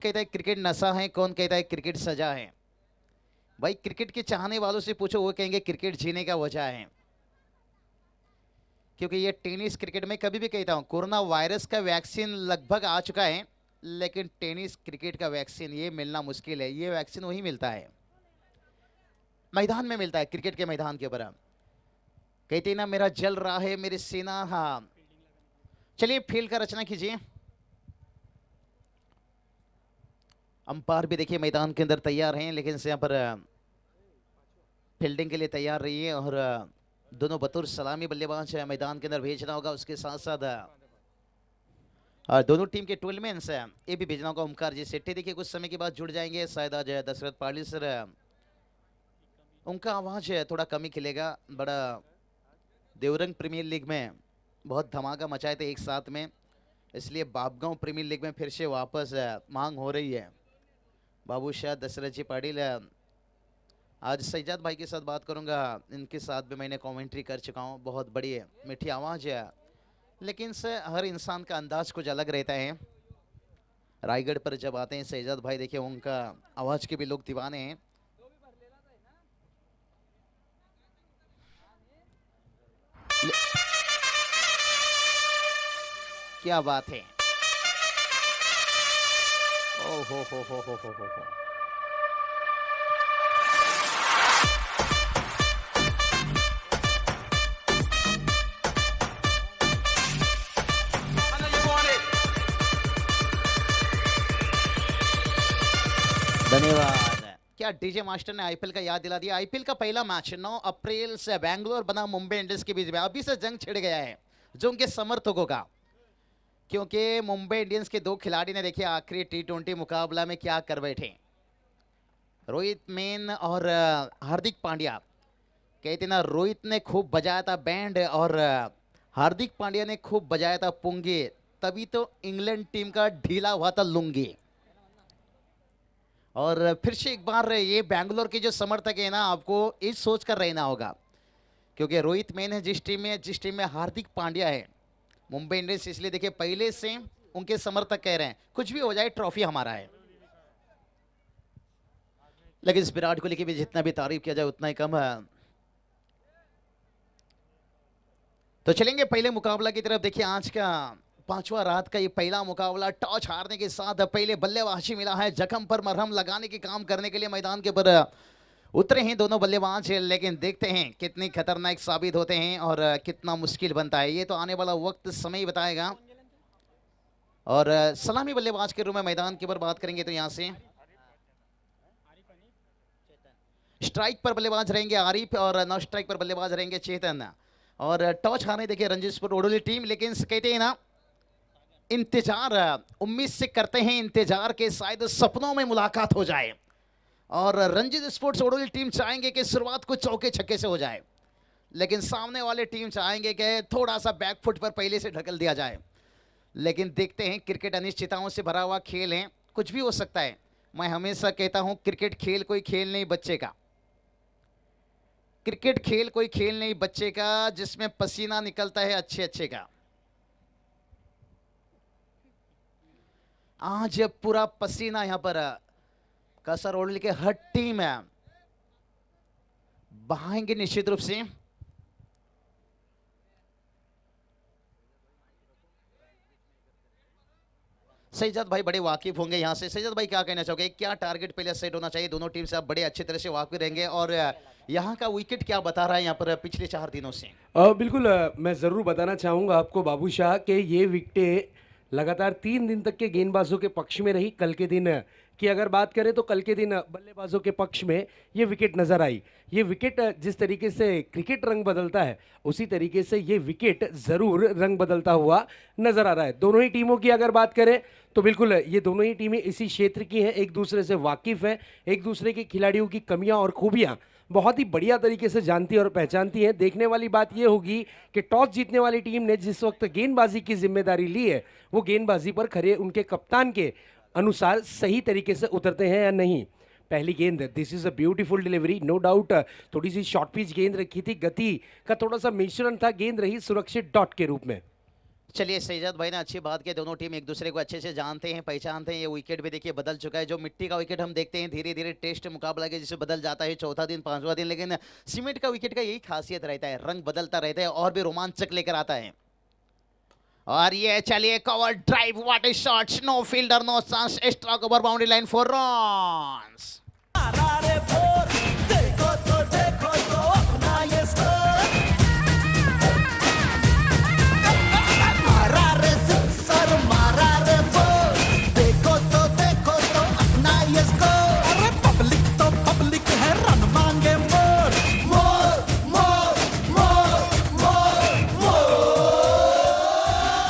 कहता है क्रिकेट नशा है, कौन कहता है क्रिकेट सजा है। भाई क्रिकेट के चाहने वालों से पूछो, वो कहेंगे क्रिकेट जीने का वजह है। क्योंकि ये टेनिस क्रिकेट में कभी भी कहता हूं, कोरोना वायरस का वैक्सीन लगभग आ चुका है, लेकिन टेनिस क्रिकेट का वैक्सीन ये मिलना मुश्किल है। ये वैक्सीन वही मिलता है, मैदान में मिलता है, क्रिकेट के मैदान के ऊपर। कहते ना मेरा जल रहा है मेरे सीना। हाँ चलिए फील्ड का रचना कीजिए। अंपायर भी देखिए मैदान के अंदर तैयार हैं, लेकिन यहाँ पर फील्डिंग के लिए तैयार रहिए। और दोनों बतौर सलामी बल्लेबाज मैदान के अंदर भेजना होगा। उसके साथ साथ दोनों टीम के टूलमेंट्स ये भी भेजना होगा। ओमकार जी सेट्टी देखिए कुछ समय के बाद जुड़ जाएंगे, शायद आज दशरथ पाली सर, उनका आवाज थोड़ा कमी खिलेगा। बड़ा देवरंग प्रीमियर लीग में बहुत धमाका मचाए थे एक साथ में, इसलिए बाबगांव प्रीमियर लीग में फिर से वापस मांग हो रही है। बाबू शाह दशरथ जी पाटिल, आज सज्जाद भाई के साथ बात करूंगा, इनके साथ भी मैंने कमेंट्री कर चुका हूं। बहुत बड़ी मीठी आवाज है, लेकिन से हर इंसान का अंदाज कुछ अलग रहता है। रायगढ़ पर जब आते हैं सज्जाद भाई, देखिए उनका आवाज के भी लोग दीवाने हैं। क्या बात है। ओ हो। धन्यवाद। क्या डीजे मास्टर ने आईपीएल का याद दिला दिया। आईपीएल का पहला मैच 9 अप्रैल से बेंगलोर बना मुंबई इंडियंस के बीच में अभी से जंग छिड़ गया है जो उनके समर्थकों का, क्योंकि मुंबई इंडियंस के दो खिलाड़ी ने देखिए आखिरी टी20 मुकाबला में क्या कर बैठे। रोहित मेन और हार्दिक पांड्या। कहते ना रोहित ने खूब बजाया था बैंड और हार्दिक पांड्या ने खूब बजाया था पुंगे, तभी तो इंग्लैंड टीम का ढीला हुआ था लुंगी। और फिर से एक बार ये बैंगलोर के जो समर्थक है ना, आपको इस सोच कर रहना होगा, क्योंकि रोहित मेन है जिस टीम में हार्दिक पांड्या है मुंबई इंडियंस, इसलिए देखिए पहले से उनके समर्थक कह रहे हैं कुछ भी हो जाए ट्रॉफी हमारा है। लेकिन इस विराट कोहली की भी जितना भी तारीफ किया जाए उतना ही कम है। तो चलेंगे पहले मुकाबला की तरफ। देखिए आज का पांचवा रात का ये पहला मुकाबला, टॉस हारने के साथ पहले बल्लेबाजी मिला है, जख्म पर मरहम लगाने के काम करने के लिए मैदान के ऊपर उतरे हैं दोनों बल्लेबाज। लेकिन देखते हैं कितनी खतरनाक साबित होते हैं और कितना मुश्किल बनता है, ये तो आने वाला वक्त समय बताएगा। और सलामी बल्लेबाज के रूप में मैदान के ऊपर बात करेंगे तो यहाँ से स्ट्राइक पर बल्लेबाज रहेंगे आरिफ और नॉन स्ट्राइक पर बल्लेबाज रहेंगे चेतन। और टॉस हारने देखिए रंजीत स्पोर्ट ओडोली टीम, लेकिन कहते हैं ना इंतजार उम्मीद से करते हैं, इंतजार के शायद सपनों में मुलाकात हो जाए। और रंजीत स्पोर्ट्स ओडोली टीम चाहेंगे कि शुरुआत कुछ चौके छक्के से हो जाए, लेकिन सामने वाले टीम चाहेंगे कि थोड़ा सा बैकफुट पर पहले से ढकल दिया जाए। लेकिन देखते हैं, क्रिकेट अनिश्चितताओं से भरा हुआ खेल है, कुछ भी हो सकता है। मैं हमेशा कहता हूं क्रिकेट खेल कोई खेल नहीं बच्चे का, क्रिकेट खेल कोई खेल नहीं बच्चे का जिसमें पसीना निकलता है अच्छे अच्छे का। आज पूरा पसीना यहां पर कसर ओडोली के हर टीम है बहाएंगे निश्चित रूप से। सज्जाद भाई बड़े वाकिफ होंगे यहाँ से। सज्जाद भाई क्या कहना चाहोगे, क्या टारगेट पहले सेट होना चाहिए, दोनों टीम से आप बड़े अच्छी तरह से वाकिफ रहेंगे, और यहाँ का विकेट क्या बता रहा है यहाँ पर पिछले 4 दिनों से। बिल्कुल, मैं ज़रूर बताना चाहूँगा आपको बाबू शाह कि ये विकेटें लगातार 3 दिन तक के गेंदबाजों के पक्ष में रही। कल के दिन की अगर बात करें तो कल के दिन बल्लेबाजों के पक्ष में ये विकेट नज़र आई। ये विकेट जिस तरीके से क्रिकेट रंग बदलता है उसी तरीके से ये विकेट ज़रूर रंग बदलता हुआ नज़र आ रहा है। दोनों ही टीमों की अगर बात करें तो बिल्कुल ये दोनों ही टीमें इसी क्षेत्र की हैं, एक दूसरे से वाकिफ़ हैं, एक दूसरे के खिलाड़ियों की कमियां और खूबियां बहुत ही बढ़िया तरीके से जानती और पहचानती हैं। देखने वाली बात यह होगी कि टॉस जीतने वाली टीम ने जिस वक्त गेंदबाजी की जिम्मेदारी ली है वो गेंदबाजी पर खरे उनके कप्तान के अनुसार सही तरीके से उतरते हैं या नहीं। पहली गेंद, this is a beautiful delivery, no doubt थोड़ी सी शॉर्ट पिच गेंद रखी थी, गति का थोड़ा सा मिश्रण था, गेंद रही सुरक्षित डॉट के रूप में। चलिए सैयद भाई ने अच्छी बात की, दोनों टीम एक दूसरे को अच्छे से जानते हैं, पहचानते हैं। ये विकेट भी देखिए बदल चुका है। जो मिट्टी का विकेट हम देखते हैं धीरे धीरे टेस्ट मुकाबला के जिसे बदल जाता है, चौथा दिन पांचवा दिन, लेकिन सीमेंट का विकेट का यही खासियत रहता है, रंग बदलता रहता है और भी रोमांचक लेकर आता है। और ये चलिए cover drive, what a shot, no fielder no chance, extra cover, boundary line four runs.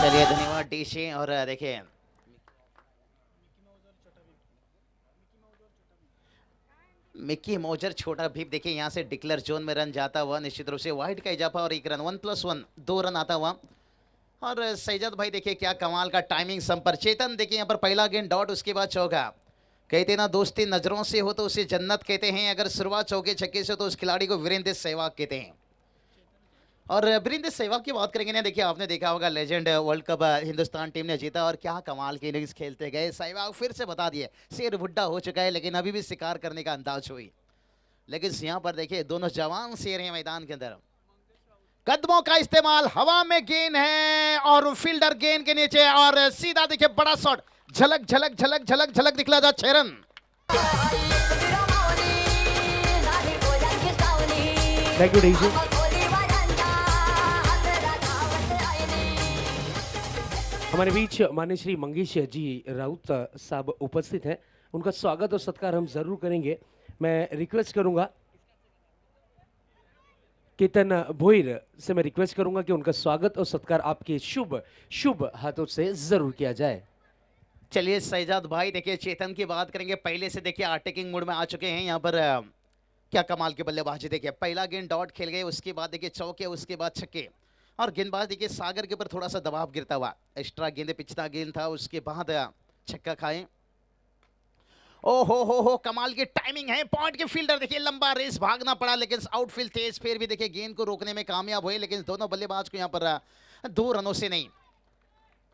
चलिए धन्यवाद डीसी। और देखिए मिक्की मौजर छोटा भीप देखिए यहाँ से डिक्लेयर जोन में रन जाता हुआ, निश्चित रूप से वाइड का इजाफा और एक रन, 1+1 2 रन आता हुआ। और सैयद भाई देखिए क्या कमाल का टाइमिंग संपर्क। चेतन देखिए यहाँ पर पहला गेंद डॉट, उसके बाद चौका। कहते ना दोस्ती नजरों से हो तो उसे जन्नत कहते हैं, अगर शुरुआत चौके छक्के से तो उस खिलाड़ी को वीरेंद्र सहवाग कहते हैं। और वीरेंद्र सहवाग की बात करेंगे ना, देखिए आपने देखा होगा legend world cup Hindustan team ने जीता और क्या कमाल की इनिंग्स खेलते गए। सहवाग फिर से बता दिए शेर बुड्ढा हो चुका है लेकिन अभी भी शिकार करने का अंदाज हुई। लेकिन यहाँ पर देखिए दोनों जवान शेर हैं मैदान के अंदर। कदमों का इस्तेमाल, हवा में गेंद है और फील्डर गेंद के नीचे और सीधा देखिए बड़ा शॉट, झलक झलक झलक झलक झलक दिखला जा 6 रन। Thank you DC. हमारे बीच माननीय श्री मंगेश जी राउत साहब उपस्थित हैं, उनका स्वागत और सत्कार हम जरूर करेंगे। मैं रिक्वेस्ट करूंगा केतन भोईर से, मैं रिक्वेस्ट करूंगा कि उनका स्वागत और सत्कार आपके शुभ शुभ हाथों से जरूर किया जाए। चलिए सैजाद भाई देखिए चेतन की बात करेंगे, पहले से देखिए अटैकिंग मोड में आ चुके हैं यहाँ पर। क्या कमाल की बल्लेबाजी देखिए, पहला गेंद डॉट खेल गए, उसके बाद देखिए चौके, उसके बाद छक्के। और गेंदबाज देखिए सागर के ऊपर थोड़ा सा दबाव गिरता हुआ, एक्स्ट्रा गेंद पिछता गेंद था, उसके बाद छक्का खाए। ओ हो कमाल की टाइमिंग है, पॉइंट के फील्डर देखिए लंबा रेस भागना पड़ा लेकिन आउटफील्ड तेज, फिर भी देखिए गेंद को रोकने में कामयाब हुए, लेकिन दोनों बल्लेबाज को यहाँ पर 2 रनों से नहीं।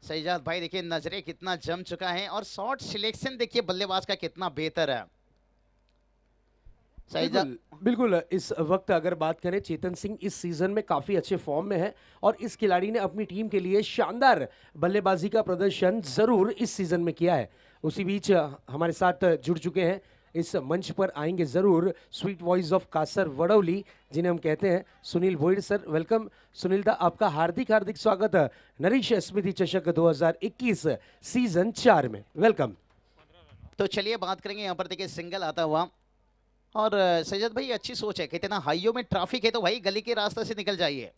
सैजाद भाई देखिए नजरे कितना जम चुका है और शॉट सिलेक्शन देखिए बल्लेबाज का कितना बेहतर है। बिल्कुल इस वक्त अगर बात करें, चेतन सिंह इस सीजन में काफी अच्छे फॉर्म में है और इस खिलाड़ी ने अपनी टीम के लिए शानदार बल्लेबाजी का प्रदर्शन जरूर इस सीजन में किया है। उसी बीच हमारे साथ जुड़ चुके हैं, इस मंच पर आएंगे जरूर स्वीट वॉइस ऑफ कासर वडौली जिन्हें हम कहते हैं सुनील भोईर सर। वेलकम सुनील दा, आपका हार्दिक हार्दिक स्वागत है नरेश स्मृति चषक 2021 सीजन 4 में। वेलकम। तो चलिए बात करेंगे यहाँ पर देखिए सिंगल आता हुआ। और सैयद भाई अच्छी सोच है, कहते ना हाईवे में ट्रैफिक है तो भाई गली के रास्ते से निकल जाइए।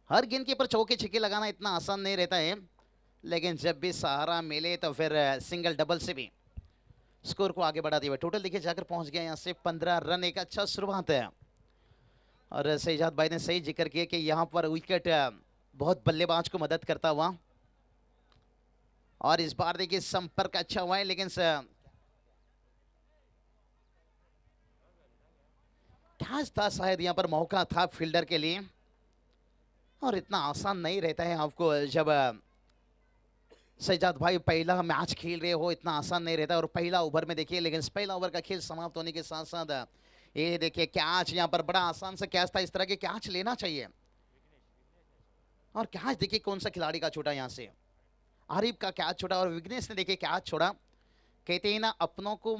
हर गेंद के ऊपर चौके छक्के लगाना इतना आसान नहीं रहता है, लेकिन जब भी सहारा मिले तो फिर सिंगल डबल से भी स्कोर को आगे बढ़ा दिया। टोटल देखिए जाकर पहुंच गया यहाँ से 15 रन, एक अच्छा शुरुआत है। और सैयद भाई ने सही जिक्र किया कि यहाँ पर विकेट बहुत बल्लेबाज को मदद करता हुआ। और इस बार देखिए संपर्क अच्छा हुआ है, लेकिन कैच था शायद, यहाँ पर मौका था फील्डर के लिए और इतना आसान नहीं रहता है आपको जब सैजाद भाई पहला मैच खेल रहे हो, इतना आसान नहीं रहता। और पहला ओवर में देखिए, लेकिन पहला ओवर का खेल समाप्त होने के साथ साथ ये देखिए कैच, यहाँ पर बड़ा आसान सा कैच था, इस तरह के कैच लेना चाहिए। और कैच देखिए कौन सा खिलाड़ी का छोड़ा, यहाँ से आरिफ का कैच छोड़ा और विघ्नेश ने देखिए कैच छोड़ा। कहते हैं ना अपनों को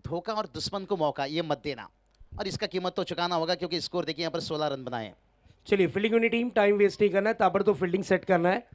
धोखा और दुश्मन को मौका, ये मत देना, और इसका कीमत तो चुकाना होगा क्योंकि स्कोर देखिए यहाँ पर 16 रन बनाए। चलिए fielding unit team, time waste नहीं करना है, ताबड़तोड़ फील्डिंग सेट करना है।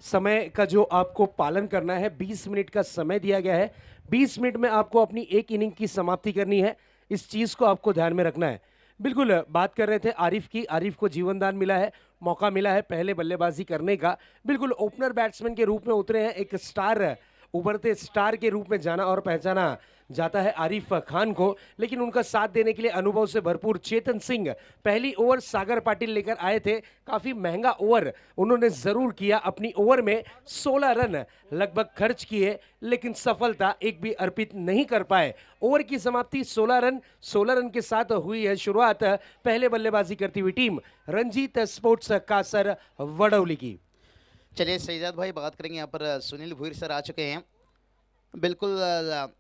समय का जो आपको पालन करना है, 20 मिनट का समय दिया गया है। 20 मिनट में आपको अपनी एक इनिंग की समाप्ति करनी है, इस चीज को आपको ध्यान में रखना है। बिल्कुल बात कर रहे थे आरिफ की, आरिफ को जीवनदान मिला है, मौका मिला है पहले बल्लेबाजी करने का। बिल्कुल ओपनर बैट्समैन के रूप में उतरे हैं, एक स्टार, उभरते स्टार के रूप में जाना और पहचाना जाता है आरिफ खान को, लेकिन उनका साथ देने के लिए अनुभव से भरपूर चेतन सिंह पहली ओवर सागर पाटिल लेकर आए थे। काफी महंगा ओवर उन्होंने जरूर किया, अपनी ओवर में 16 रन लगभग खर्च किए, लेकिन सफलता एक भी अर्पित नहीं कर पाए। ओवर की समाप्ति 16 रन, 16 रन के साथ हुई है शुरुआत पहले बल्लेबाजी करती हुई टीम रंजीत स्पोर्ट्स कासर वडौली की। चलिए सैजाद भाई बात करेंगे यहाँ पर सुनील भूर सर आ चुके हैं। बिल्कुल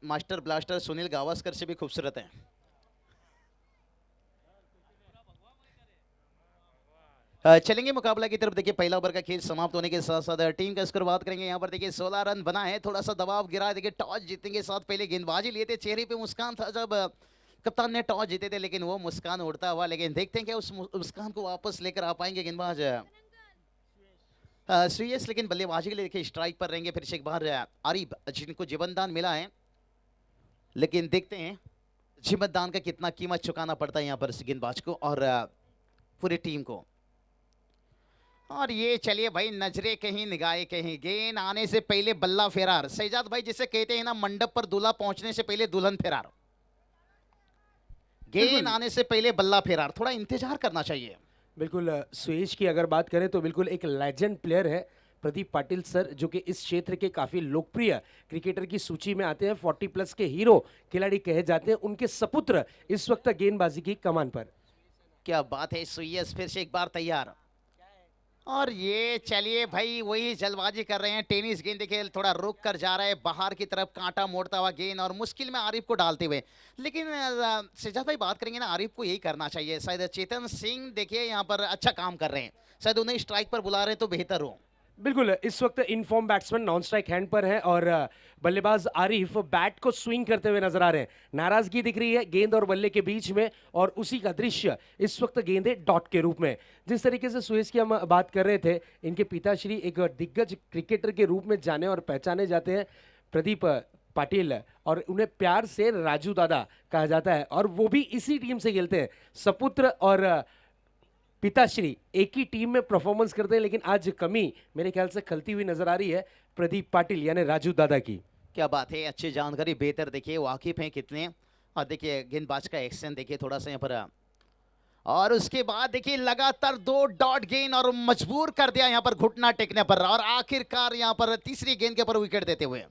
मास्टर ब्लास्टर सुनील गावस्कर से भी खूबसूरत हैं। चलेंगे मुकाबला की तरफ। देखिए पहला ओवर का खेल समाप्त होने के साथ साथ टीम का स्कोर बात करेंगे। यहाँ पर देखिए 16 रन बना है, थोड़ा सा दबाव गिरा है। देखिए टॉस जीतने के साथ पहले गेंदबाजी लिए थे, चेहरे पे मुस्कान था जब कप्तान ने टॉस जीते थे, लेकिन वो मुस्कान उड़ता हुआ, लेकिन देखते हैं कि उस मुस्कान को वापस लेकर आ पाएंगे गेंदबाज श्रेयस। लेकिन बल्लेबाजी के लिए देखिए स्ट्राइक पर रहेंगे फिर से एक बार आरिफ, जिनको जीवनदान मिला है, लेकिन देखते हैं जीवनदान का कितना कीमत चुकाना पड़ता है यहाँ पर इस गेंदबाज को और पूरी टीम को। और ये चलिए भाई नजरे कहीं निगाहें कहीं, गेंद आने से पहले बल्ला फरार। सैजाद भाई जिसे कहते हैं ना मंडप पर दूल्हा पहुंचने से पहले दुल्हन फरार, गेंद आने से पहले बल्ला फरार, थोड़ा इंतजार करना चाहिए। बिल्कुल सुयश की अगर बात करें तो बिल्कुल एक लेजेंड प्लेयर है प्रदीप पाटिल सर, जो कि इस क्षेत्र के काफ़ी लोकप्रिय क्रिकेटर की सूची में आते हैं। 40+ के हीरो खिलाड़ी कहे जाते हैं। उनके सपुत्र इस वक्त गेंदबाजी की कमान पर। क्या बात है, सुयस फिर से एक बार तैयार। और ये चलिए भाई वही जल्दबाजी कर रहे हैं। टेनिस गेंद देखिए थोड़ा रुक कर जा रहा है बाहर की तरफ, कांटा मोड़ता हुआ गेंद और मुश्किल में आरिफ को डालते हुए। लेकिन सैजाद भाई बात करेंगे ना, आरिफ को यही करना चाहिए। शायद चेतन सिंह देखिए यहाँ पर अच्छा काम कर रहे हैं, शायद उन्हें स्ट्राइक पर बुला रहे हैं तो बेहतर हो। बिल्कुल इस वक्त inform batsman non strike hand पर है और बल्लेबाज आरिफ बैट को स्विंग करते हुए नजर आ रहे हैं। नाराजगी दिख रही है गेंद और बल्ले के बीच में और उसी का दृश्य इस वक्त गेंदे डॉट के रूप में। जिस तरीके से सुयश की हम बात कर रहे थे, इनके पिताश्री एक दिग्गज क्रिकेटर के रूप में जाने और पहचाने जाते हैं, प्रदीप पाटिल, और उन्हें प्यार से राजू दादा कहा जाता है और वो भी इसी टीम से खेलते हैं। सपुत्र और पिताश्री एक ही टीम में परफॉर्मेंस करते हैं, लेकिन आज कमी मेरे ख्याल से खलती हुई नजर आ रही है प्रदीप पाटिल यानी राजू दादा की। क्या बात है, अच्छी जानकारी, बेहतर देखिए वाकिफ हैं कितने। और देखिए गेंदबाज का एक्शन देखिए थोड़ा सा यहाँ पर, और उसके बाद देखिए लगातार 2 डॉट गेंद और मजबूर कर दिया यहाँ पर घुटना टेकने पर, और आखिरकार यहाँ पर तीसरी गेंद के ऊपर विकेट देते हुए।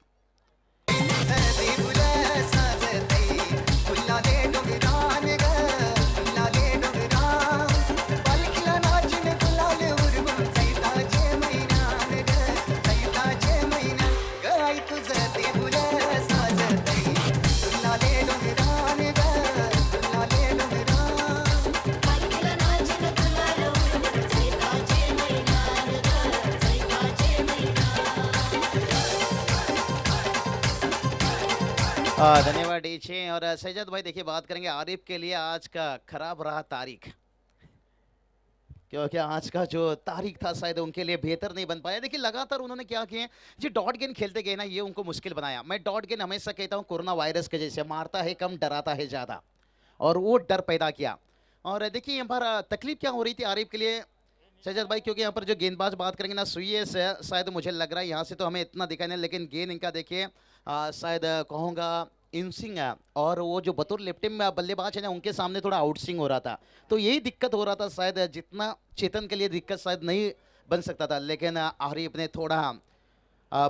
धन्यवाद डीचे। और सैजद भाई देखिए बात करेंगे आरिफ के लिए, आज का खराब रहा तारीख, क्योंकि आज का जो तारीख था शायद उनके लिए बेहतर नहीं बन पाया। देखिए लगातार उन्होंने क्या किए, जो डॉट गेंद खेलते गए ना, ये उनको मुश्किल बनाया। मैं डॉट गेंद हमेशा कहता हूँ कोरोना वायरस के जैसे, मारता है कम डराता है ज़्यादा, और वो डर पैदा किया। और देखिए यहाँ पर तकलीफ क्या हो रही थी आरिफ के लिए सैजद भाई, क्योंकि यहाँ पर जो गेंदबाज बात करेंगे ना सुयस है, शायद मुझे लग रहा है यहाँ से तो हमें इतना दिखाई नहीं, लेकिन गेंद इनका देखिए शायद कहूँगा इनसिंग है, और वो जो बतौर लेफ्ट में बल्लेबाज है ना उनके सामने थोड़ा आउटस्विंग हो रहा था, तो यही दिक्कत हो रहा था। शायद जितना चेतन के लिए दिक्कत शायद नहीं बन सकता था, लेकिन आरिफ ने थोड़ा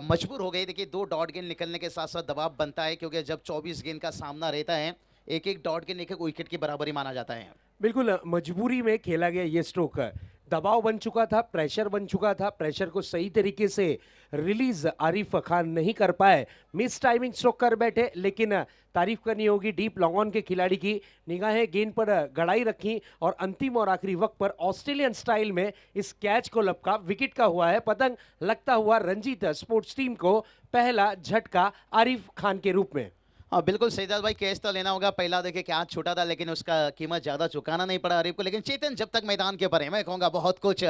मजबूर हो गई। देखिए 2 डॉट गेंद निकलने के साथ साथ दबाव बनता है, क्योंकि जब 24 गेंद का सामना रहता है, एक डॉट गेंद एक विकेट की बराबरी माना जाता है। बिल्कुल मजबूरी में खेला गया ये स्ट्रोक, दबाव बन चुका था, प्रेशर बन चुका था, प्रेशर को सही तरीके से रिलीज आरिफ खान नहीं कर पाए, मिस टाइमिंग स्ट्रोक कर बैठे। लेकिन तारीफ करनी होगी डीप लॉन्ग ऑन के खिलाड़ी की, निगाहें गेंद पर गड़ाई रखी और अंतिम और आखिरी वक्त पर ऑस्ट्रेलियन स्टाइल में इस कैच को लपका, विकेट का हुआ है पतंग, लगता हुआ रंजीत स्पोर्ट्स टीम को पहला झटका आरिफ खान के रूप में। हाँ बिल्कुल सैजाद भाई, कैच तो लेना होगा। पहला देखिए क्या छोटा था, लेकिन उसका कीमत ज्यादा चुकाना नहीं पड़ा आरिफ को। लेकिन चेतन जब तक मैदान के ऊपर है, मैं कहूँगा बहुत कुछ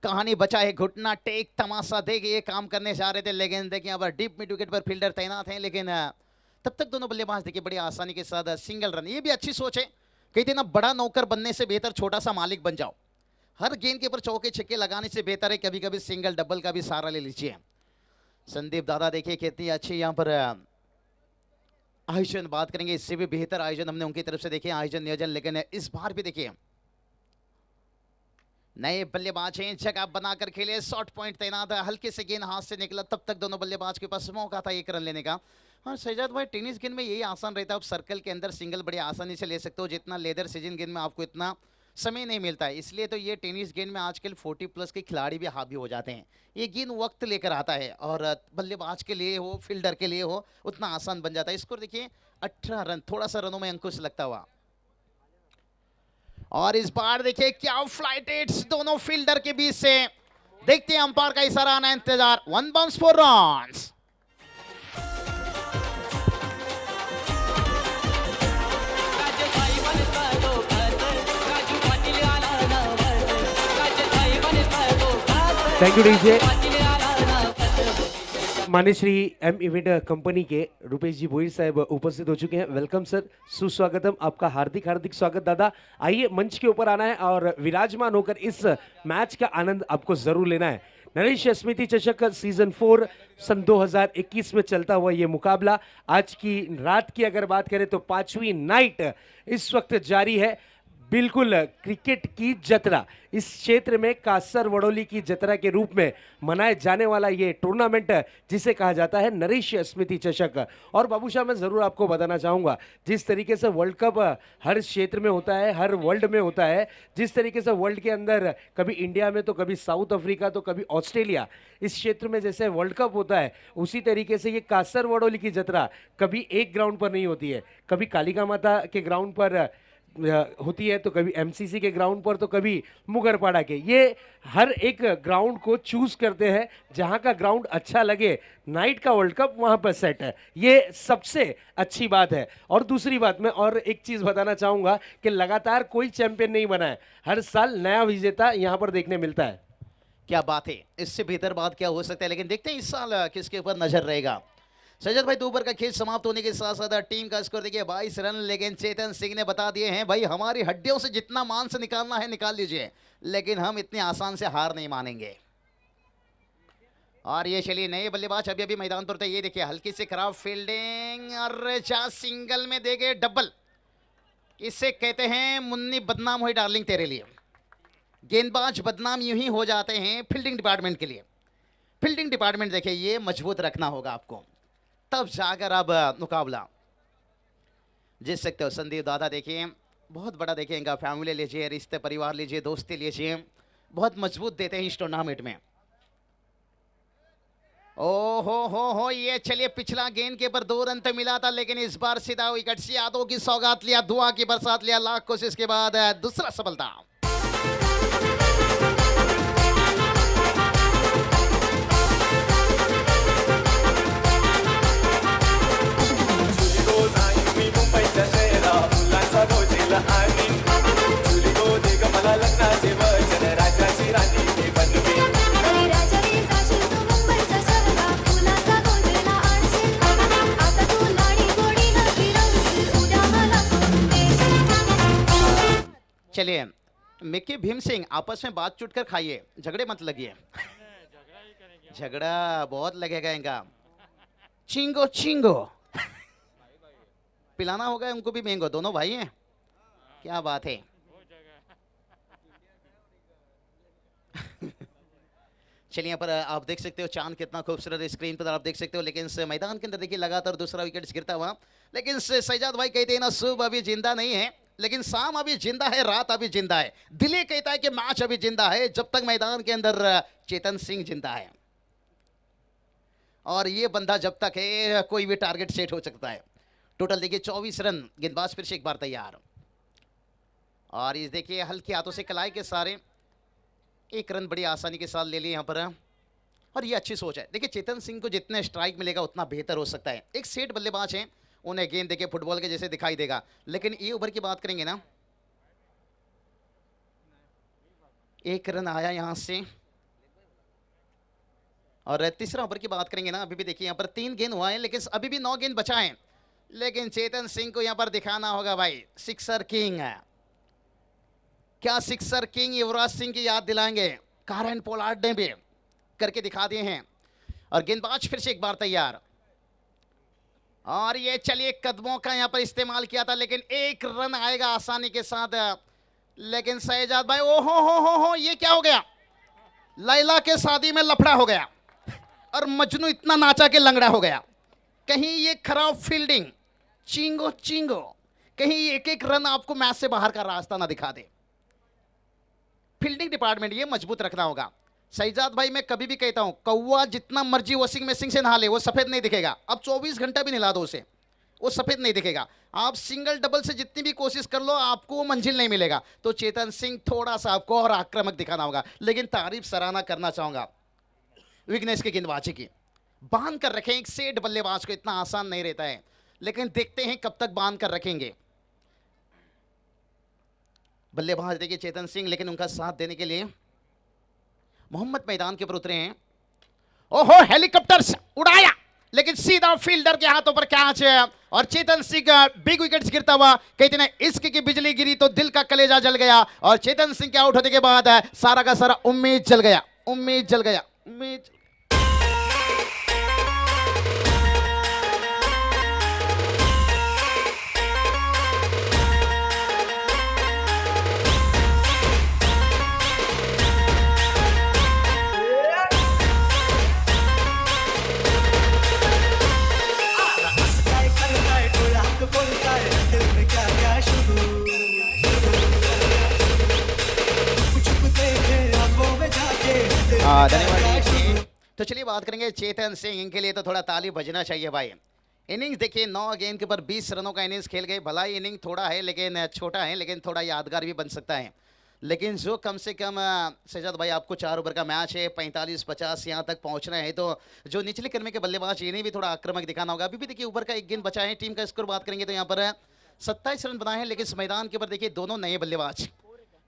कहानी बचा है। घुटना टेक तमाशा देख ये काम करने जा रहे थे, लेकिन देखिए यहाँ पर डीप मिड विकेट पर फील्डर तैनात हैं, लेकिन तब तक दोनों बल्लेबाज देखिए बड़ी आसानी के साथ सिंगल रन। ये भी अच्छी सोच है, कहते ना बड़ा नौकर बनने से बेहतर छोटा सा मालिक बन जाओ। हर गेंद के ऊपर चौके छक्के लगाने से बेहतर है कभी कभी सिंगल डबल का भी सहारा ले लीजिए। संदीप दादा देखिए कितनी अच्छी यहाँ पर आयोजन, बात करेंगे इससे भी बेहतर आयोजन हमने उनकी तरफ से देखे, आयोजन नियोजन। लेकिन इस बार भी देखिए नए बल्लेबाज हैं, जगह बनाकर खेले, शॉर्ट पॉइंट तैनात है, हल्के से गेंद हाथ से निकला, तब तक दोनों बल्लेबाज के पास मौका था 1 रन लेने का। और सैजाद भाई टेनिस गेंद में यही आसान रहता है, आप सर्कल के अंदर सिंगल बड़ी आसानी से ले सकते हो, जितना लेदर सीजन गेंद में आपको इतना समय नहीं मिलता है, इसलिए तो ये टेनिस गेंद में आजकल 40 प्लस के खिलाड़ी भी हावी हो जाते हैं। ये गेंद वक्त लेकर आता है और बल्लेबाज के लिए हो, फील्डर के लिए हो, उतना आसान बन जाता है। स्कोर देखिए 18 रन, थोड़ा सा रनों में अंकुश लगता हुआ। और इस बार देखिए क्या फ्लाइट हिट्स दोनों फील्डर के बीच से, देखते हैं अंपायर का इशारा आना इंतजार। 1 bounce 4 runs. Thank you DJ. मान्य श्री एम इवेंट कंपनी के रुपेश जी भोईर साहब उपस्थित हो चुके हैं। वेलकम सर, सुस्वागतम, आपका हार्दिक हार्दिक स्वागत दादा। आइए मंच के ऊपर आना है और विराजमान होकर इस मैच का आनंद आपको जरूर लेना है। नरेश स्मृति चषक सीजन 4 सन 2021 में चलता हुआ ये मुकाबला आज की रात की अगर बात करें तो 5वीं नाइट इस वक्त जारी है। बिल्कुल क्रिकेट की जतरा, इस क्षेत्र में कासर वडोली की जतरा के रूप में मनाए जाने वाला ये टूर्नामेंट जिसे कहा जाता है नरेश स्मृति चषक। और बाबूशाह, मैं ज़रूर आपको बताना चाहूँगा, जिस तरीके से वर्ल्ड कप हर क्षेत्र में होता है, हर वर्ल्ड में होता है, जिस तरीके से वर्ल्ड के अंदर कभी इंडिया में तो कभी साउथ अफ्रीका तो कभी ऑस्ट्रेलिया, इस क्षेत्र में जैसे वर्ल्ड कप होता है उसी तरीके से ये कासर वडोली की जतरा कभी एक ग्राउंड पर नहीं होती है, कभी कालिका माता के ग्राउंड पर होती है, तो कभी एमसीसी के ग्राउंड पर, तो कभी मुगरपाड़ा के। ये हर एक ग्राउंड को चूज करते हैं, जहां का ग्राउंड अच्छा लगे, नाइट का वर्ल्ड कप वहां पर सेट है। ये सबसे अच्छी बात है। और दूसरी बात, मैं और एक चीज बताना चाहूंगा कि लगातार कोई चैंपियन नहीं बना है, हर साल नया विजेता यहां पर देखने मिलता है। क्या बात है, इससे बेहतर बात क्या हो सकता है। लेकिन देखते हैं इस साल किसके ऊपर नजर रहेगा। सजद भाई, 2 ओवर का खेल समाप्त होने के साथ साथ टीम का स्कोर देखिए 22 रन। लेकिन चेतन सिंह ने बता दिए हैं, भाई हमारी हड्डियों से जितना मांस निकालना है निकाल लीजिए, लेकिन हम इतने आसान से हार नहीं मानेंगे। और ये चलिए नए बल्लेबाज अभी अभी मैदान पर थे। ये देखिए हल्की से खराब फील्डिंग और सिंगल में दे गए डबल। इससे कहते हैं मुन्नी बदनाम हुई डार्लिंग तेरे लिए। गेंदबाज बदनाम यूं ही हो जाते हैं फील्डिंग डिपार्टमेंट के लिए। फील्डिंग डिपार्टमेंट देखिए ये मजबूत रखना होगा आपको, तब जाकर अब मुकाबला जीत सकते हो। संदीप दादा देखिए बहुत बड़ा, देखिए इनका फैमिली लीजिए, रिश्ते परिवार लीजिए, दोस्ती लीजिए, बहुत मजबूत देते हैं इस टूर्नामेंट में। ओ हो ये चलिए पिछला गेंद के ऊपर 2 रन तो मिला था, लेकिन इस बार सीधा विकेट से यादों की सौगात लिया, दुआ की बरसात लिया, लाख कोशिश के बाद दूसरा सफलता। चलिए मिक्की भीम सिंह आपस में बात चुट कर खाइए, झगड़े मत लगिए। झगड़ा बहुत लगेगा इनका। चिंगो चिंगो पिलाना होगा उनको भी, मैंगो, दोनों भाई हैं। क्या बात है। चलिए यहाँ पर आप देख सकते हो चांद कितना खूबसूरत स्क्रीन पर आप देख सकते हो। लेकिन इस मैदान के अंदर देखिए लगातार दूसरा विकेट गिरता हुआ। लेकिन सैजाद भाई कहते हैं ना, सुबह अभी जिंदा नहीं है, लेकिन शाम अभी जिंदा है, रात अभी जिंदा है। दिल्ली कहता है कि मैच अभी जिंदा है जब तक मैदान के अंदर चेतन सिंह जिंदा है। और ये बंदा जब तक है कोई भी टारगेट सेट हो सकता है। टोटल देखिए 24 रन। गेंदबाज फिर से एक बार तैयार। और इस देखिए हल्के हाथों से कलाई के सारे 1 रन बड़ी आसानी के साथ ले लिए यहाँ पर। और ये अच्छी सोच है। देखिए चेतन सिंह को जितने स्ट्राइक मिलेगा उतना बेहतर हो सकता है। एक सेट बल्लेबाज हैं, उन्हें गेंद देखिए फुटबॉल के जैसे दिखाई देगा। लेकिन ये ओवर की बात करेंगे ना, 1 रन आया यहां से। और तीसरा ओवर की बात करेंगे ना, अभी भी देखिए यहाँ पर 3 गेंद हुआ है, लेकिन अभी भी 9 गेंद बचा है। लेकिन चेतन सिंह को यहाँ पर दिखाना होगा भाई सिक्सर किंग है। क्या सिक्सर किंग युवराज सिंह की याद दिलाएंगे? कारेन पोलार्ड ने भी करके दिखा दिए हैं। और गेंदबाज फिर से एक बार तैयार। और ये चलिए कदमों का यहाँ पर इस्तेमाल किया था, लेकिन 1 रन आएगा आसानी के साथ। लेकिन शहजाद भाई, ओ हो ये क्या हो गया? लैला के शादी में लफड़ा हो गया और मजनू इतना नाचा के लंगड़ा हो गया। कहीं ये खराब फील्डिंग, चिंगो चिंगो, कहीं 1-1 रन आपको मैच से बाहर का रास्ता ना दिखा दे। फील्डिंग डिपार्टमेंट ये मजबूत रखना होगा। शहजाद भाई मैं कभी भी कहता हूं, कौवा जितना मर्जी वॉशिंग मशीन से नहा ले वो सफेद नहीं दिखेगा। अब 24 घंटा भी नहला दो उसे, वो सफेद नहीं दिखेगा। आप सिंगल डबल से जितनी भी कोशिश कर लो आपको वो मंजिल नहीं मिलेगा। तो चेतन सिंह थोड़ा सा आपको और आक्रामक दिखाना होगा। लेकिन तारीफ सराहना करना चाहूंगा विघ्नेश की गेंदबाजी की। बांध कर रखें एक सेठ बल्लेबाज को, इतना आसान नहीं रहता है, लेकिन देखते हैं कब तक बांध कर रखेंगे बल्लेबाज देखिए चेतन सिंह। लेकिन उनका साथ देने के लिए मोहम्मद मैदान के ऊपर उतरे हैं। ओहो हेलीकॉप्टर उड़ाया, लेकिन सीधा फील्डर के हाथों पर कैच है और चेतन सिंह बिग विकेट्स गिरता हुआ। कहते हैं इश्क की बिजली गिरी तो दिल का कलेजा जल गया, और चेतन सिंह के आउट होने के बाद सारा का सारा उम्मीद जल गया, उम्मीद जल गया, उम्मीद। धन्यवाद जी। तो चलिए बात करेंगे चेतन सिंह, इनके लिए तो थोड़ा ताली बजना चाहिए भाई। इनिंग्स देखिए 9 गेंद के ऊपर 20 रनों का इनिंग्स खेल गए। भला इनिंग थोड़ा है लेकिन छोटा है, लेकिन थोड़ा यादगार भी बन सकता है। लेकिन जो कम से कम सजाद भाई आपको 4 ओवर का मैच है, 45-50 यहाँ तक पहुँचना है, तो जो निचले क्रम के बल्लेबाज इन्हें भी थोड़ा आक्रामक दिखाना होगा। अभी भी देखिए ओवर का 1 गेंद बचा है। टीम का स्कोर बात करेंगे तो यहाँ पर 27 रन बनाए हैं, लेकिन इस मैदान के ऊपर देखिए दोनों नए बल्लेबाज।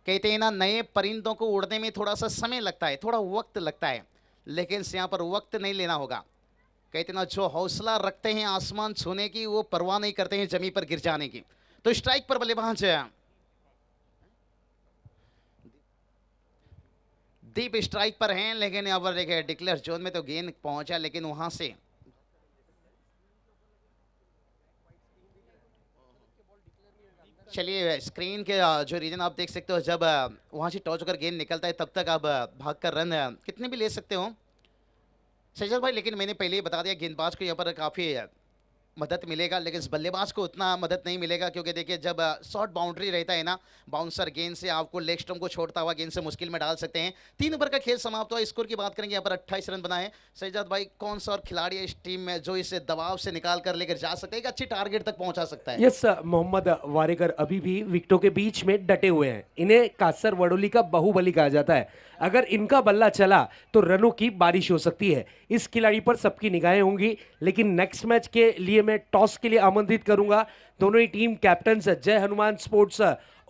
कहते हैं ना नए परिंदों को उड़ने में थोड़ा सा समय लगता है, थोड़ा वक्त लगता है, लेकिन यहाँ पर वक्त नहीं लेना होगा। कहते ना जो हौसला रखते हैं आसमान छूने की, वो परवाह नहीं करते हैं जमीन पर गिर जाने की। तो स्ट्राइक पर बल्लेबाज दीप स्ट्राइक पर हैं, लेकिन यहाँ पर देखिए डिक्लेयर जोन में तो गेंद पहुंचा, लेकिन वहां से चलिए स्क्रीन के जो रीजन आप देख सकते हो, जब वहां से टॉस होकर गेंद निकलता है तब तक आप भागकर रन कितने भी ले सकते हो शहजाद भाई। लेकिन मैंने पहले ही बता दिया गेंदबाज को यहाँ पर काफ़ी मदद मिलेगा, लेकिन इस बल्लेबाज को उतना मदद नहीं मिलेगा, क्योंकि देखिए जब शॉर्ट बाउंड्री रहता है ना, बाउंसर गेंद से आपको लेग स्टंप को छोड़ता हुआ गेंद से मुश्किल में डाल सकते हैं। 3 ओवर का खेल समाप्त हुआ। स्कोर की बात करेंगे यहाँ पर 28 रन बनाए। शहजाद भाई कौन सा और खिलाड़ी है इस टीम में जो इसे दबाव से निकाल कर लेकर जा सकता है, एक अच्छी टारगेट तक पहुंचा सकता है? यस, मोहम्मद वारेकर अभी भी विकेटों के बीच में डटे हुए हैं। इन्हें कासर वडोली का बाहुबली कहा जाता है। अगर इनका बल्ला चला तो रनों की बारिश हो सकती है। इस खिलाड़ी पर सबकी निगाहें होंगी, लेकिन नेक्स्ट मैच के लिए मैं टॉस के लिए आमंत्रित करूंगा दोनों ही टीम कैप्टन जय हनुमान स्पोर्ट्स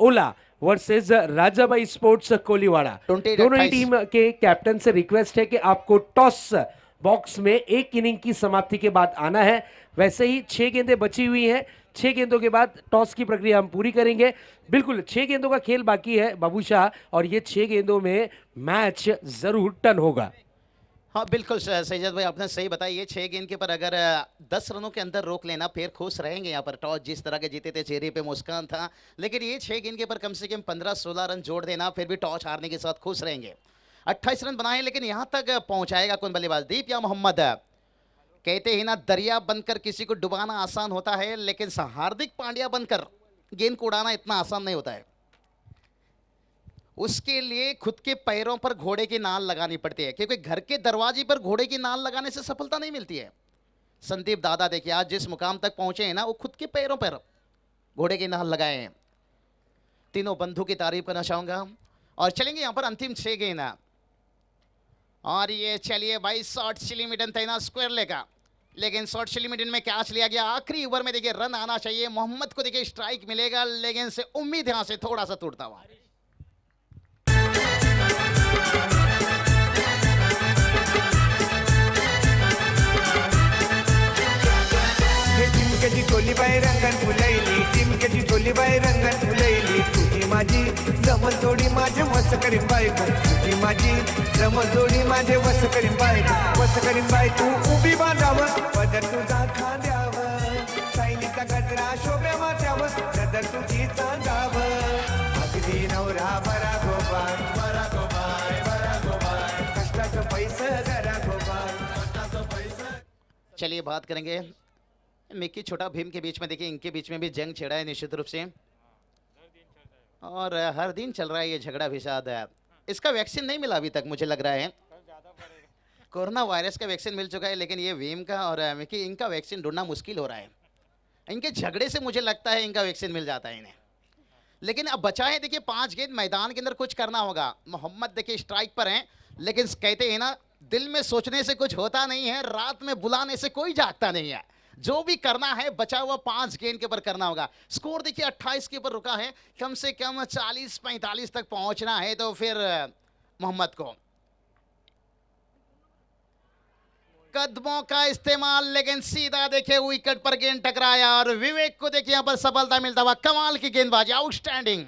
ओला वर्सेस राजाबाई स्पोर्ट्स कोलीवाड़ा। दोनों ही टीम के कैप्टन से रिक्वेस्ट है कि आपको टॉस बॉक्स में 1 इनिंग की समाप्ति के बाद आना है। वैसे ही 6 गेंदें बची हुई हैं, 6 गेंदों के बाद टॉस की प्रक्रिया हम पूरी करेंगे। बिल्कुल 6 गेंदों का खेल बाकी है बाबू शाह, और ये 6 गेंदों में मैच जरूर टर्न होगा। हाँ बिल्कुल सैयद भाई आपने सही बताया। ये 6 गेंद के पर अगर 10 रनों के अंदर रोक लेना फिर खुश रहेंगे। यहाँ पर टॉस जिस तरह के जीते थे चेहरे पे मुस्कान था, लेकिन ये 6 गेंद के पर कम से कम 15-16 रन जोड़ देना फिर भी टॉस हारने के साथ खुश रहेंगे। 28 रन बनाए, लेकिन यहाँ तक पहुँचाएगा कौन बल्लेबाज, दीप या मोहम्मद? कहते हैं ना दरिया बनकर किसी को डुबाना आसान होता है, लेकिन हार्दिक पांड्या बनकर गेंद को उड़ाना इतना आसान नहीं होता है। उसके लिए खुद के पैरों पर घोड़े की नाल लगानी पड़ती है, क्योंकि घर के दरवाजे पर घोड़े की नाल लगाने से सफलता नहीं मिलती है। संदीप दादा देखिए आज जिस मुकाम तक पहुंचे हैं ना, वो खुद के पैरों पर घोड़े की नाल लगाए हैं। तीनों बंधु की तारीफ करना चाहूंगा। और चलेंगे यहाँ पर अंतिम 6 गेंद, और ये चलिए भाई शॉर्ट चिलीमिडन तैना स्क्वायर लेगा, लेकिन शॉर्ट चिलीमिडन में कैच लिया गया। आखिरी ओवर में देखिए रन आना चाहिए। मोहम्मद को देखिए स्ट्राइक मिलेगा, लेकिन से उम्मीद यहां से थोड़ा सा टूटता हुआ। टिमकेची चोली बाई रंगन फुलैली, टिमकेची चोली बाई रंगन फुलैली, तुझी माझी जमल जोडी माझे वस करीन बायको, तुझी माझी जमल जोडी माझे वस करीन बायको, वस करीन बाय तू उभी बांधावं पदर तुझा खांद्यावर, सायलीचा गजरा शोभ्या माथ्यावर नजर तुझी चांदावर, अगदी नवरा बरा गोपाळ, बरा गोपाळ, बरा गोपाळ, कष्टाचं पैसे जरा गोपाळ, कष्टाचं पैसे। चलिए बात करेंगे मिक्की छोटा भीम के बीच में। देखिए इनके बीच में भी जंग छिड़ा है निश्चित रूप से, और हर दिन चल रहा है ये झगड़ा विषाद है। इसका वैक्सीन नहीं मिला अभी तक, मुझे लग रहा है। कोरोना वायरस का वैक्सीन मिल चुका है, लेकिन ये वेम का और मिकी इनका वैक्सीन ढूंढना मुश्किल हो रहा है। इनके झगड़े से मुझे लगता है इनका वैक्सीन मिल जाता है इन्हें। लेकिन अब बचा है देखिए 5 गेंद, मैदान के अंदर कुछ करना होगा। मोहम्मद देखिए स्ट्राइक पर हैं, लेकिन कहते हैं ना, दिल में सोचने से कुछ होता नहीं है, रात में बुलाने से कोई जागता नहीं है। जो भी करना है बचा हुआ 5 गेंद के ऊपर करना होगा। स्कोर देखिए 28 के ऊपर रुका है, कम से कम 40-45 तक पहुंचना है तो फिर मोहम्मद को कदमों का इस्तेमाल, लेकिन सीधा देखिए विकेट पर गेंद टकराया और विवेक को देखिए यहां पर सफलता मिलता हुआ। कमाल की गेंदबाजी, आउटस्टैंडिंग।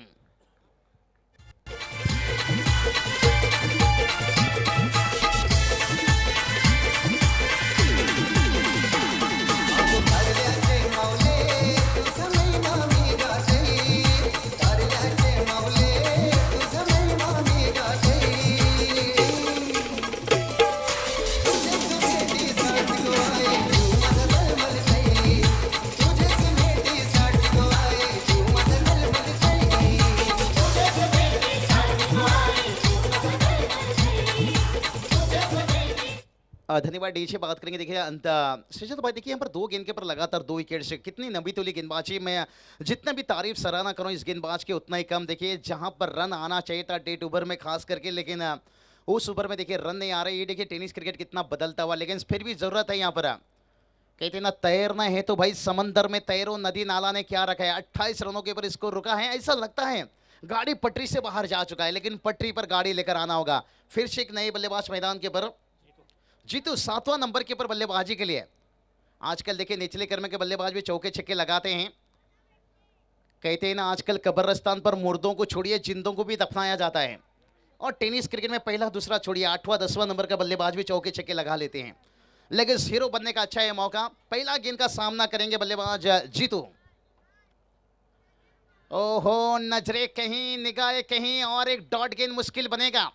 धन्यवाद डीजे। बात करेंगे देखिए अंत सृजत भाई, देखिए यहाँ पर 2 गेंद के ऊपर लगातार 2 विकेट से कितनी नबी तोली गेंदबाजी में जितना भी तारीफ सराहना करूं इस गेंदबाज के उतना ही कम। देखिए जहां पर रन आना चाहिए था डेट ओवर में खास करके, लेकिन उस ओवर में देखिए रन नहीं आ रहे। ये देखिए टेनिस क्रिकेट कितना बदलता हुआ, लेकिन फिर भी जरूरत है यहाँ पर। कहते ना तैरना है तो भाई समंदर में तैरो, नदी नाला ने क्या रखा है। 28 रनों के ऊपर इसको रुका है। ऐसा लगता है गाड़ी पटरी से बाहर जा चुका है, लेकिन पटरी पर गाड़ी लेकर आना होगा। फिर से एक नए बल्लेबाज मैदान के ऊपर, जीतू 7वां नंबर के ऊपर बल्लेबाजी के लिए। आजकल देखिए निचले क्रम के बल्लेबाज भी चौके छक्के लगाते हैं। कहते हैं ना आजकल कब्रिस्तान पर मुर्दों को छोड़िए जिंदों को भी दफनाया जाता है, और टेनिस क्रिकेट में पहला दूसरा छोड़िए 8वां 10वां नंबर का बल्लेबाज भी चौके छक्के लगा लेते हैं। लेकिन हीरो बनने का अच्छा है मौका। पहला गेंद का सामना करेंगे बल्लेबाज जीतू। ओहो, नजरे कहीं, निगाहें कहीं, और एक डॉट गेंद मुश्किल बनेगा।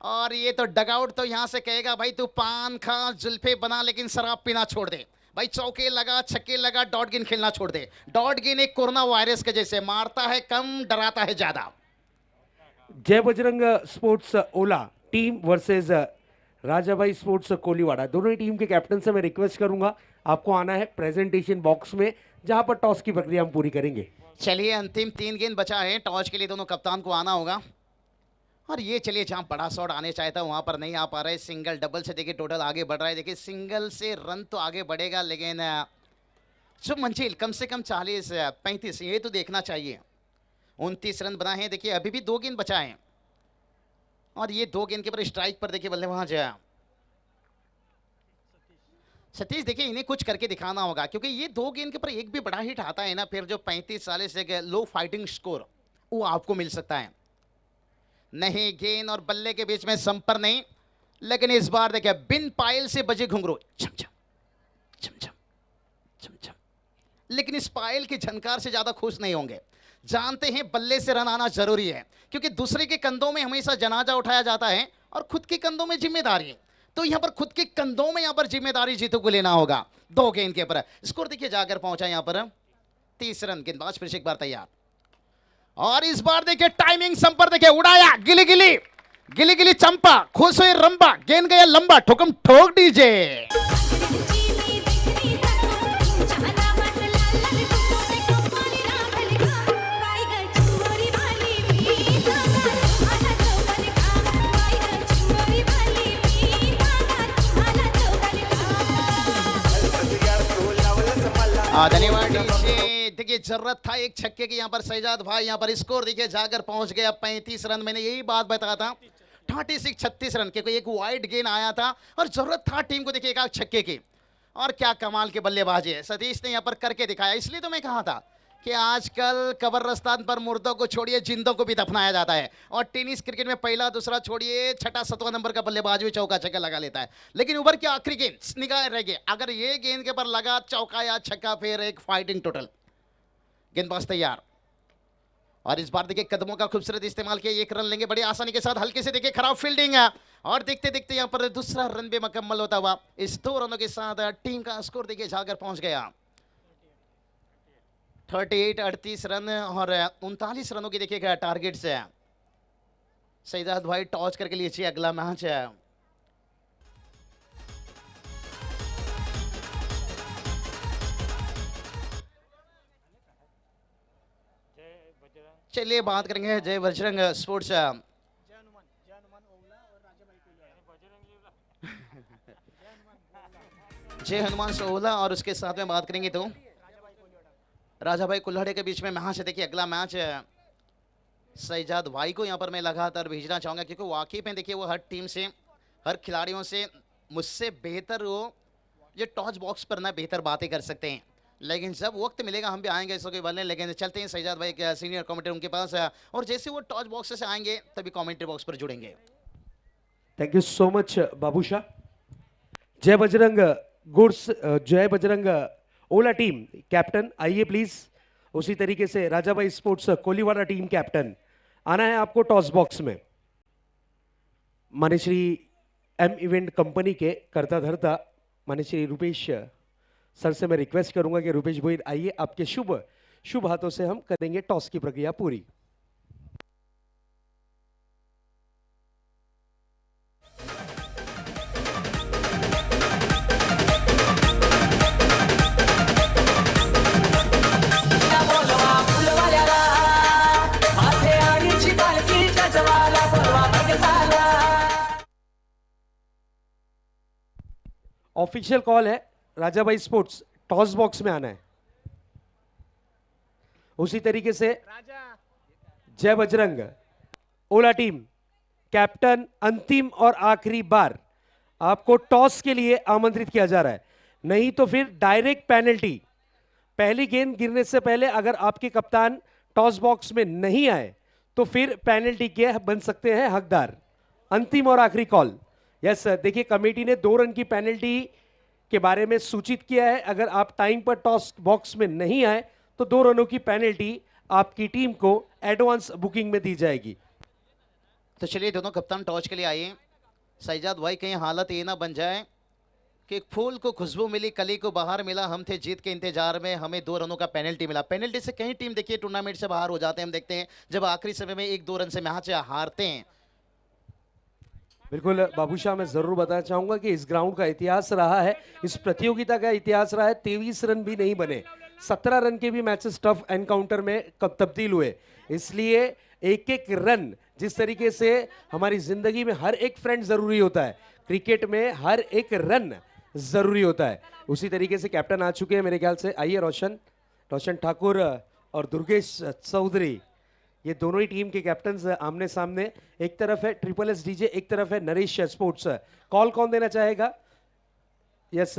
और ये तो डगआउट तो यहां से कहेगा भाई तू पान खा, जुल्फे बना, लेकिन शराब पीना छोड़ दे। भाई चौके लगा, छक्के लगा, डॉट गेंद खेलना छोड़ दे। डॉट गेंद एक कोरोना वायरस के जैसे, मारता है कम, डराता है ज्यादा। Jai Bajrang sports Ola team versus Rajabhai sports Koliwada, दोनों ही टीम के कैप्टन से मैं रिक्वेस्ट करूंगा आपको आना है प्रेजेंटेशन बॉक्स में, जहां पर टॉस की प्रक्रिया हम पूरी करेंगे। चलिए अंतिम 3 गेंद बचा है, टॉस के लिए दोनों कप्तान को आना होगा। और ये चलिए जहां बड़ा शॉट आने चाहता था वहां पर नहीं आ पा रहा है। सिंगल डबल से देखिए टोटल आगे बढ़ रहा है। देखिए सिंगल से रन तो आगे बढ़ेगा, लेकिन जो मंजिल कम से कम 40-35 ये तो देखना चाहिए। 29 रन बना है। देखिए अभी भी 2 गेंद बचा है, और ये 2 गेंद के ऊपर स्ट्राइक पर देखिए बल्लेबाज सतीश, देखिए इन्हें कुछ करके दिखाना होगा, क्योंकि ये 2 गेंद के ऊपर एक भी बड़ा हिट आता है ना, फिर जो 35-40 से लो फाइटिंग स्कोर वो आपको मिल सकता है। नहीं, गेंद और बल्ले के बीच में संपर्क नहीं, लेकिन इस बार देखिए बिन पायल से बजे घुंघरू, छम छम, लेकिन इस पायल की झनकार से ज्यादा खुश नहीं होंगे। जानते हैं बल्ले से रन आना जरूरी है, क्योंकि दूसरे के कंधों में हमेशा जनाजा उठाया जाता है और खुद के कंधों में जिम्मेदारी है। तो यहां पर खुद के कंधों में यहां पर जिम्मेदारी जीतू को लेना होगा। 2 गेंद के ऊपर स्कोर देखिए जाकर पहुंचा यहां पर 30 रन। गेंदबाज फिर से एक बार तैयार, और इस बार देखिए टाइमिंग संपर्क देखिए, उड़ाया गिली गिली, गिली गिली चंपा, खुश हुई रंबा, गेंद गया लंबा, ठोकम ठोक डीजे। धन्यवाद डीजे। देखिए जरूरत था एक छक्के की यहाँ पर शहजाद भाई, यहाँ पर स्कोर देखिए जाकर पहुंच गया 35 रन। मैंने यही बात बताया था, 36 रन, क्योंकि एक वाइड गेंद आया था और जरूरत था टीम को देखिए एक छक्के की। और क्या कमाल के बल्लेबाजी है सतीश ने यहाँ पर करके दिखाया। इसलिए तो मैं कहा था कि आजकल कब्रिस्तान पर मुर्दों को छोड़िए जिंदों को भी दफनाया जाता है, और टेनिस क्रिकेट में पहला दूसरा छोड़िए 6वां-7वां नंबर का बल्लेबाज भी चौका छक्का लगा लेता है। लेकिन ओवर की आखिरी गेंद निगाह रह गई, अगर ये गेंद के पर लगा चौका या छक्का, फिर एक फाइटिंग टोटल। गेंदबाज तैयार, और इस बार देखिए कदमों का खूबसूरत इस्तेमाल किया, 1 रन लेंगे बड़ी आसानी के साथ। हल्के से देखिए खराब फील्डिंग है, और देखते देखते यहाँ पर दूसरा रन भी मुकम्मल होता हुआ। इस 2 रनों के साथ टीम का स्कोर देखिए जाकर पहुंच गया 38 रन, और 39 रनों की देखिएगा टारगेट से। सईदात भाई टॉस करके लिए चाहिए अगला मैच है। चलिए बात करेंगे जय बजरंग स्पोर्ट्स जय हनुमान सोहला और उसके साथ में बात करेंगे तो राजा भाई कुल्हाड़े के बीच में मैच है। देखिए अगला मैच सईजाद भाई को यहाँ पर मैं लगातार भेजना चाहूँगा क्योंकि वाकई में देखिए वो हर टीम से हर खिलाड़ियों से मुझसे बेहतर वो ये टॉस बॉक्स पर ना बेहतर बातें कर सकते हैं, लेकिन जब वक्त मिलेगा हम भी आएंगे इसको बोलने। लेकिन चलते हैं सईजाद भाई के सीनियर कमेंटेटर उनके पास और जैसे वो टॉस बॉक्स से आएंगे तभी कमेंट्री बॉक्स पर जुड़ेंगे। Thank you so much Babushah. Jai Bajrang goods, Jai Bajrang Ola team captain आइए प्लीज। उसी तरीके से राजा भाई स्पोर्ट्स कोलीवाड़ा टीम कैप्टन आना है आपको टॉस बॉक्स में। मान्य श्री एम इवेंट कंपनी के करता धरता मान्य श्री रुपेश सर से मैं रिक्वेस्ट करूंगा कि रुपेश भाई आइए, आपके शुभ हाथों से हम करेंगे टॉस की प्रक्रिया पूरी। ऑफिशियल कॉल है, राजा भाई स्पोर्ट्स टॉस बॉक्स में आना है। उसी तरीके से जय बजरंग ओला टीम कैप्टन अंतिम और आखिरी बार आपको टॉस के लिए आमंत्रित किया जा रहा है, नहीं तो फिर डायरेक्ट पेनल्टी। पहली गेंद गिरने से पहले अगर आपके कप्तान टॉस बॉक्स में नहीं आए तो फिर पेनल्टी के बन सकते हैं हकदार। अंतिम और आखिरी कॉल। यस देखिए कमेटी ने 2 रन की पेनल्टी के बारे में सूचित किया है। अगर आप टाइम पर टॉस बॉक्स में नहीं आए तो 2 रनों की पेनल्टी आपकी टीम को एडवांस बुकिंग में दी जाएगी। तो चलिए दोनों कप्तान टॉस के लिए आइए। सईजाद भाई कहीं हालत ये ना बन जाए कि फूल को खुशबू मिली कली को बाहर मिला, हम थे जीत के इंतजार में, हमें 2 रनों का पेनल्टी मिला। पेनल्टी से कहीं टीम देखिए टूर्नामेंट से बाहर हो जाते हैं, हम देखते हैं जब आखिरी समय में 1-2 रन से मैच हारते हैं। बिल्कुल बाबूशाह, मैं जरूर बताना चाहूंगा कि इस ग्राउंड का इतिहास रहा है, इस प्रतियोगिता का इतिहास रहा है, 23 रन भी नहीं बने, 17 रन के भी मैचेस टफ एनकाउंटर में कब तब्दील हुए। इसलिए एक एक रन, जिस तरीके से हमारी जिंदगी में हर एक फ्रेंड जरूरी होता है, क्रिकेट में हर एक रन जरूरी होता है। उसी तरीके से कैप्टन आ चुके हैं मेरे ख्याल से। आइए रोशन ठाकुर और दुर्गेश चौधरी, ये दोनों ही टीम के कैप्टन आमने सामने। एक तरफ है ट्रिपल एस डीजे, एक तरफ है नरेश स्पोर्ट्स। कॉल कौन देना चाहेगा? यस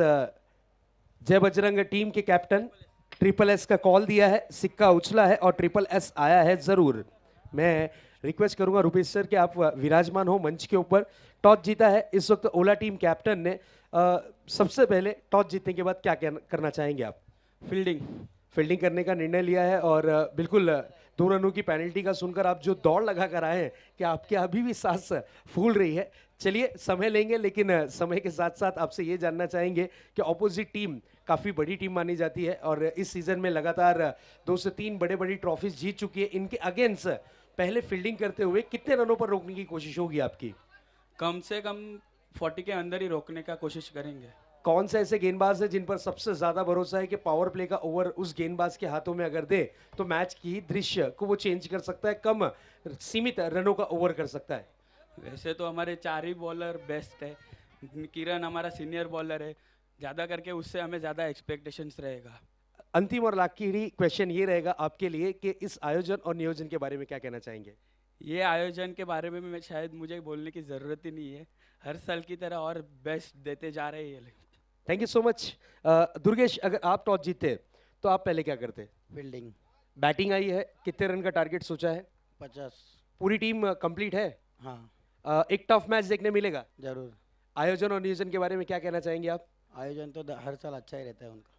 जय बजरंग टीम के कैप्टन ट्रिपल एस का कॉल दिया है, सिक्का उछला है और ट्रिपल एस आया है जरूर। मैं रिक्वेस्ट करूंगा रुपेश सर कि आप विराजमान हो मंच के ऊपर। टॉस जीता है इस वक्त ओला टीम कैप्टन ने। सबसे पहले टॉस जीतने के बाद क्या करना चाहेंगे आप? फील्डिंग करने का निर्णय लिया है और बिल्कुल 2 रनों की पेनल्टी का सुनकर आप जो दौड़ लगा कर आए हैं कि आपके अभी भी सांस फूल रही है। चलिए समय लेंगे, लेकिन समय के साथ साथ आपसे ये जानना चाहेंगे कि ऑपोजिट टीम काफ़ी बड़ी टीम मानी जाती है और इस सीजन में लगातार 2 से 3 बड़ी ट्रॉफीज जीत चुकी है। इनके अगेंस्ट पहले फील्डिंग करते हुए कितने रनों पर रोकने की कोशिश होगी आपकी? कम से कम 40 के अंदर ही रोकने का कोशिश करेंगे। कौन से ऐसे गेंदबाज है जिन पर सबसे ज्यादा भरोसा है कि पावर प्ले का ओवर उस गेंदबाज के हाथों में अगर दे तो मैच की दृश्य को वो चेंज कर सकता है, कम सीमित रनों का ओवर कर सकता है? वैसे तो हमारे 4 ही बॉलर बेस्ट है। किरण हमारा सीनियर बॉलर है, ज़्यादा करके उससे हमें ज़्यादा एक्सपेक्टेशंस रहेगा। अंतिम और आखिरी क्वेश्चन ये रहेगा आपके लिए कि इस आयोजन और नियोजन के बारे में क्या कहना चाहेंगे? ये आयोजन के बारे में मैं शायद मुझे बोलने की ज़रूरत ही नहीं है, हर साल की तरह और बेस्ट देते जा रहे हैं ये। Thank you so much. Durgesh, अगर आप टॉस जीते तो आप पहले क्या करते? फील्डिंग। बैटिंग आई है, कितने रन का टारगेट सोचा है? 50। पूरी टीम कंप्लीट है? हाँ एक टफ मैच देखने मिलेगा जरूर। आयोजन और नियोजन के बारे में क्या कहना चाहेंगे आप? आयोजन तो हर साल अच्छा ही रहता है उनका।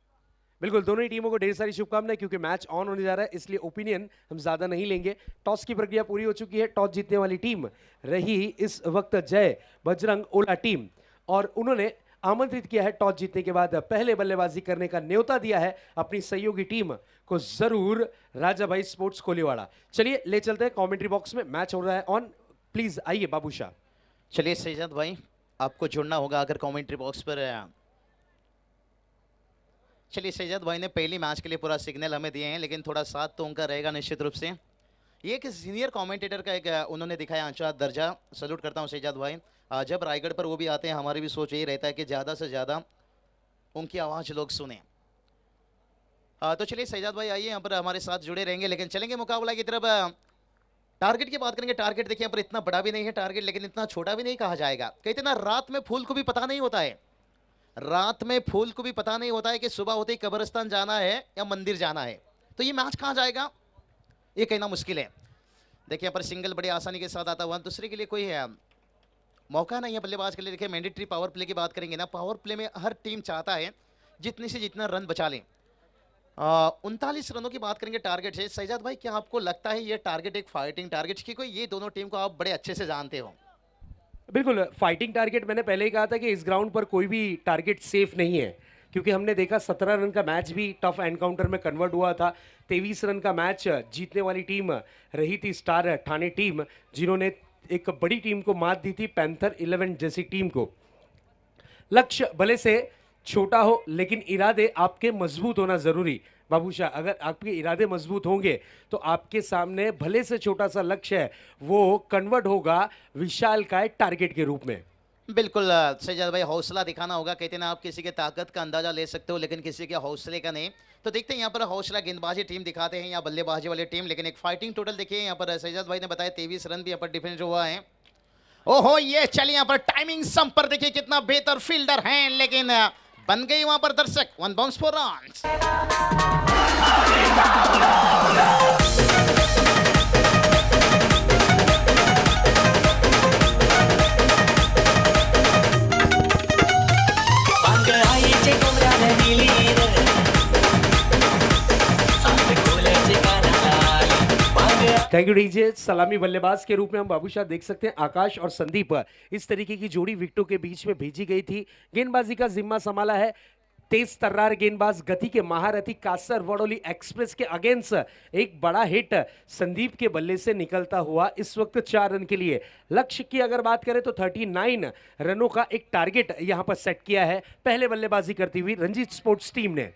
बिल्कुल, दोनों ही टीमों को ढेर सारी शुभकामनाएं, क्योंकि मैच ऑन होने जा रहा है इसलिए ओपिनियन हम ज्यादा नहीं लेंगे। टॉस की प्रक्रिया पूरी हो चुकी है। टॉस जीतने वाली टीम रही इस वक्त जय बजरंग ओला टीम और उन्होंने आमंत्रित किया है टॉस जीतने के बाद पहले बल्लेबाजी करने का न्योता दिया है अपनी सहयोगी टीम को जरूर राजा भाई स्पोर्ट्स कोलीवाड़ा। चलिए ले चलते हैं कमेंट्री बॉक्स में। मैच हो रहा है ऑन, प्लीज आइए बाबू शाह। चलिए सैयद भाई, आपको जुड़ना होगा अगर कमेंट्री बॉक्स पर। चलिए सैयद भाई ने पहली मैच के लिए पूरा सिग्नल हमें दिए हैं, लेकिन थोड़ा साथ तो उनका रहेगा निश्चित रूप से। ये एक सीनियर कमेंटेटर का एक उन्होंने दिखाया ऊंचा दर्जा, सल्यूट करता हूं सैयद भाई। जब रायगढ़ पर वो भी आते हैं, हमारी भी सोच यही रहता है कि ज़्यादा से ज़्यादा उनकी आवाज़ लोग सुने। तो चलिए सैयद भाई आइए, यहाँ पर हमारे साथ जुड़े रहेंगे, लेकिन चलेंगे मुकाबला की तरफ। टारगेट की बात करेंगे। टारगेट देखिए यहाँ पर इतना बड़ा भी नहीं है टारगेट, लेकिन इतना छोटा भी नहीं कहा जाएगा। कहते ना, रात में फूल को भी पता नहीं होता है, रात में फूल को भी पता नहीं होता है कि सुबह होते ही कब्रिस्तान जाना है या मंदिर जाना है। तो ये मैच कहाँ जाएगा ये कहना मुश्किल है। देखिए यहाँ पर सिंगल बड़ी आसानी के साथ आता हुआ, दूसरे के लिए कोई मौका नहीं है बल्लेबाज के लिए। देखिए मैंडेटरी पावर प्ले की बात करेंगे ना, पावर प्ले में हर टीम चाहता है जितने से जितना रन बचा लें। 39 रनों की बात करेंगे टारगेट से। सैयद भाई, क्या आपको लगता है ये टारगेट एक फाइटिंग टारगेट की कोई, ये दोनों टीम को आप बड़े अच्छे से जानते हो? बिल्कुल फाइटिंग टारगेट, मैंने पहले ही कहा था कि इस ग्राउंड पर कोई भी टारगेट सेफ नहीं है, क्योंकि हमने देखा 17 रन का मैच भी टफ एनकाउंटर में कन्वर्ट हुआ था। 23 रन का मैच जीतने वाली टीम रही थी स्टार ठाणे टीम, जिन्होंने एक बड़ी टीम को मात दी थी, पैंथर 11 जैसी टीम को। लक्ष्य भले से छोटा हो, लेकिन इरादे आपके मजबूत होना जरूरी। बाबू शाह, अगर आपके इरादे मजबूत होंगे तो आपके सामने भले से छोटा सा लक्ष्य है वो कन्वर्ट होगा विशालकाय टारगेट के रूप में। बिल्कुल सैयद भाई, हौसला दिखाना होगा। कहते हैं ना, आप किसी के ताकत का अंदाजा ले सकते हो, लेकिन किसी के हौसले का नहीं। तो देखते हैं यहाँ पर हौसला गेंदबाजी टीम दिखाते हैं या बल्लेबाजी वाली टीम, लेकिन एक फाइटिंग टोटल देखिए यहाँ पर सैयद भाई ने बताया 23 रन भी यहाँ पर डिफेंस हुआ है। ओहो, ये चलिए यहाँ पर टाइमिंग सम पर देखिए कितना बेहतर फील्डर हैं, लेकिन बन गई वहां पर दर्शक 1 bounce for runs. Thank you DJ. सलामी बल्लेबाज के रूप में हम बाबू शाह देख सकते हैं आकाश और संदीप, इस तरीके की जोड़ी विकेटों के बीच में भेजी गई थी। गेंदबाजी का जिम्मा संभाला है तेज तर्रार गेंदबाज, गति के महारथी कासर वडोली एक्सप्रेस के अगेंस्ट एक बड़ा हिट संदीप के बल्ले से निकलता हुआ इस वक्त 4 रन के लिए। लक्ष्य की अगर बात करें तो 39 रनों का एक टारगेट यहां पर सेट किया है पहले बल्लेबाजी करती हुई रंजीत स्पोर्ट्स टीम ने।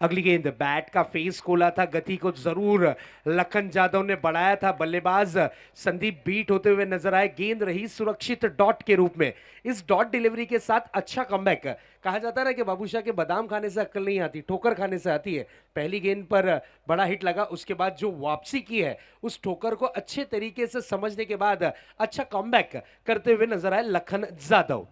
अगली गेंद बैट का फेस खोला था, गति को जरूर लखन जादव ने बढ़ाया था, बल्लेबाज संदीप बीट होते हुए नजर आए। गेंद रही सुरक्षित डॉट के रूप में। इस डॉट डिलीवरी के साथ अच्छा कमबैक। कहा जाता है ना कि बाबू शाह के बादाम खाने से अक्ल नहीं आती, ठोकर खाने से आती है। पहली गेंद पर बड़ा हिट लगा, उसके बाद जो वापसी की है उस ठोकर को अच्छे तरीके से समझने के बाद अच्छा कमबैक करते हुए नजर आए लखन जादव।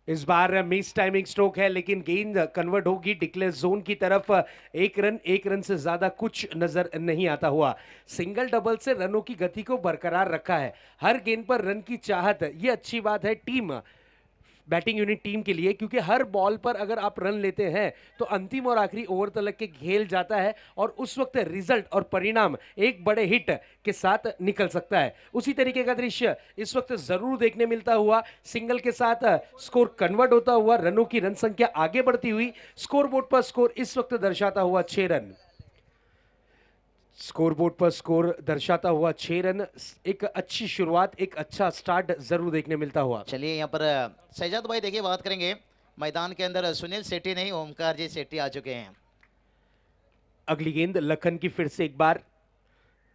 इस बार मिस टाइमिंग स्ट्रोक है, लेकिन गेंद कन्वर्ट होगी डिक्लेयर जोन की तरफ। 1 रन से ज्यादा कुछ नजर नहीं आता हुआ। सिंगल डबल से रनों की गति को बरकरार रखा है। हर गेंद पर रन की चाहत, ये अच्छी बात है टीम बैटिंग यूनिट टीम के लिए, क्योंकि हर बॉल पर अगर आप रन लेते हैं तो अंतिम और आखिरी ओवर तक के खेल जाता है और उस वक्त रिजल्ट और परिणाम एक बड़े हिट के साथ निकल सकता है। उसी तरीके का दृश्य इस वक्त जरूर देखने मिलता हुआ। सिंगल के साथ स्कोर कन्वर्ट होता हुआ, रनों की रन संख्या आगे बढ़ती हुई। स्कोरबोर्ड पर स्कोर इस वक्त दर्शाता हुआ 6 रन। स्कोरबोर्ड पर स्कोर दर्शाता हुआ 6 रन। एक अच्छी शुरुआत, एक अच्छा स्टार्ट जरूर देखने मिलता हुआ। चलिए यहाँ पर सैयद भाई देखिए बात करेंगे मैदान के अंदर सुनील सेठी नहीं, ओमकार जी सेठी आ चुके हैं। अगली गेंद लखन की फिर से एक बार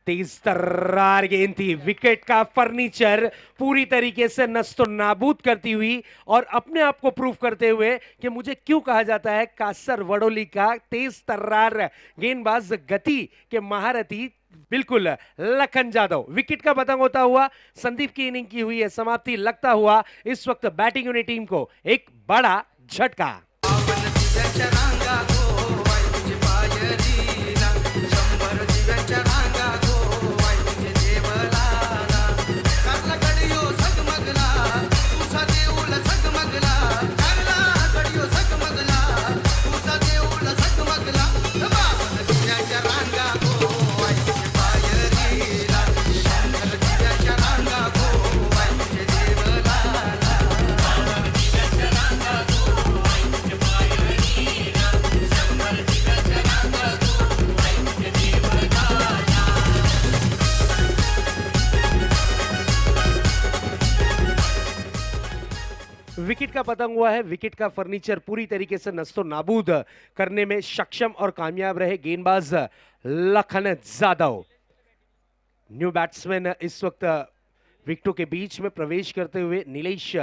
तेज तर्रार गेंद थी, विकेट का फर्नीचर पूरी तरीके से नस्तो नाबूद करती हुई और अपने आप को प्रूव करते हुए कि मुझे क्यों कहा जाता है कासर वडोली का तेज तर्रार गेंदबाज, गति के महारथी बिल्कुल लखन जादव। विकेट का पतंग होता हुआ संदीप की इनिंग की हुई है समाप्ति। लगता हुआ इस वक्त बैटिंग यूनिट टीम को एक बड़ा झटका। विकेट का पतंग हुआ है, विकेट का फर्नीचर पूरी तरीके से नस्तो नाबूद करने में सक्षम और कामयाब रहे गेंदबाज लखन जाधव। न्यू बैट्समैन इस वक्त विकेटों के बीच में प्रवेश करते हुए नीलेश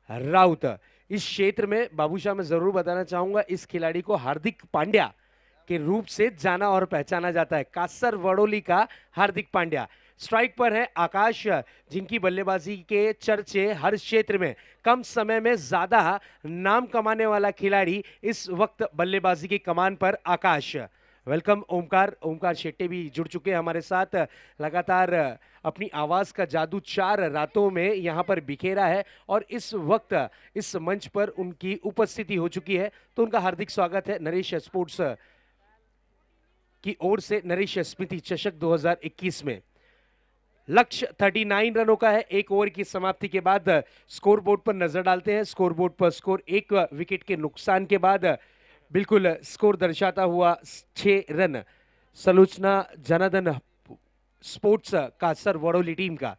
राउत। इस क्षेत्र में बाबूशाह मैं जरूर बताना चाहूंगा, इस खिलाड़ी को हार्दिक पांड्या के रूप से जाना और पहचाना जाता है, कासर वडोली का हार्दिक पांड्या। स्ट्राइक पर है आकाश, जिनकी बल्लेबाजी के चर्चे हर क्षेत्र में, कम समय में ज्यादा नाम कमाने वाला खिलाड़ी इस वक्त बल्लेबाजी की कमान पर आकाश। वेलकम ओमकार शेट्टी भी जुड़ चुके हैं हमारे साथ। लगातार अपनी आवाज का जादू 4 रातों में यहां पर बिखेरा है और इस वक्त इस मंच पर उनकी उपस्थिति हो चुकी है, तो उनका हार्दिक स्वागत है नरेश स्पोर्ट्स की ओर से नरेश स्मृति चषक 2021 में। लक्ष्य 39 रनों का है। 1 ओवर की समाप्ति के बाद स्कोरबोर्ड पर नजर डालते हैं। स्कोरबोर्ड पर स्कोर 1 विकेट के नुकसान के बाद बिल्कुल स्कोर दर्शाता हुआ 6 run Salochana Janardan sports Kasar Vadoli team का।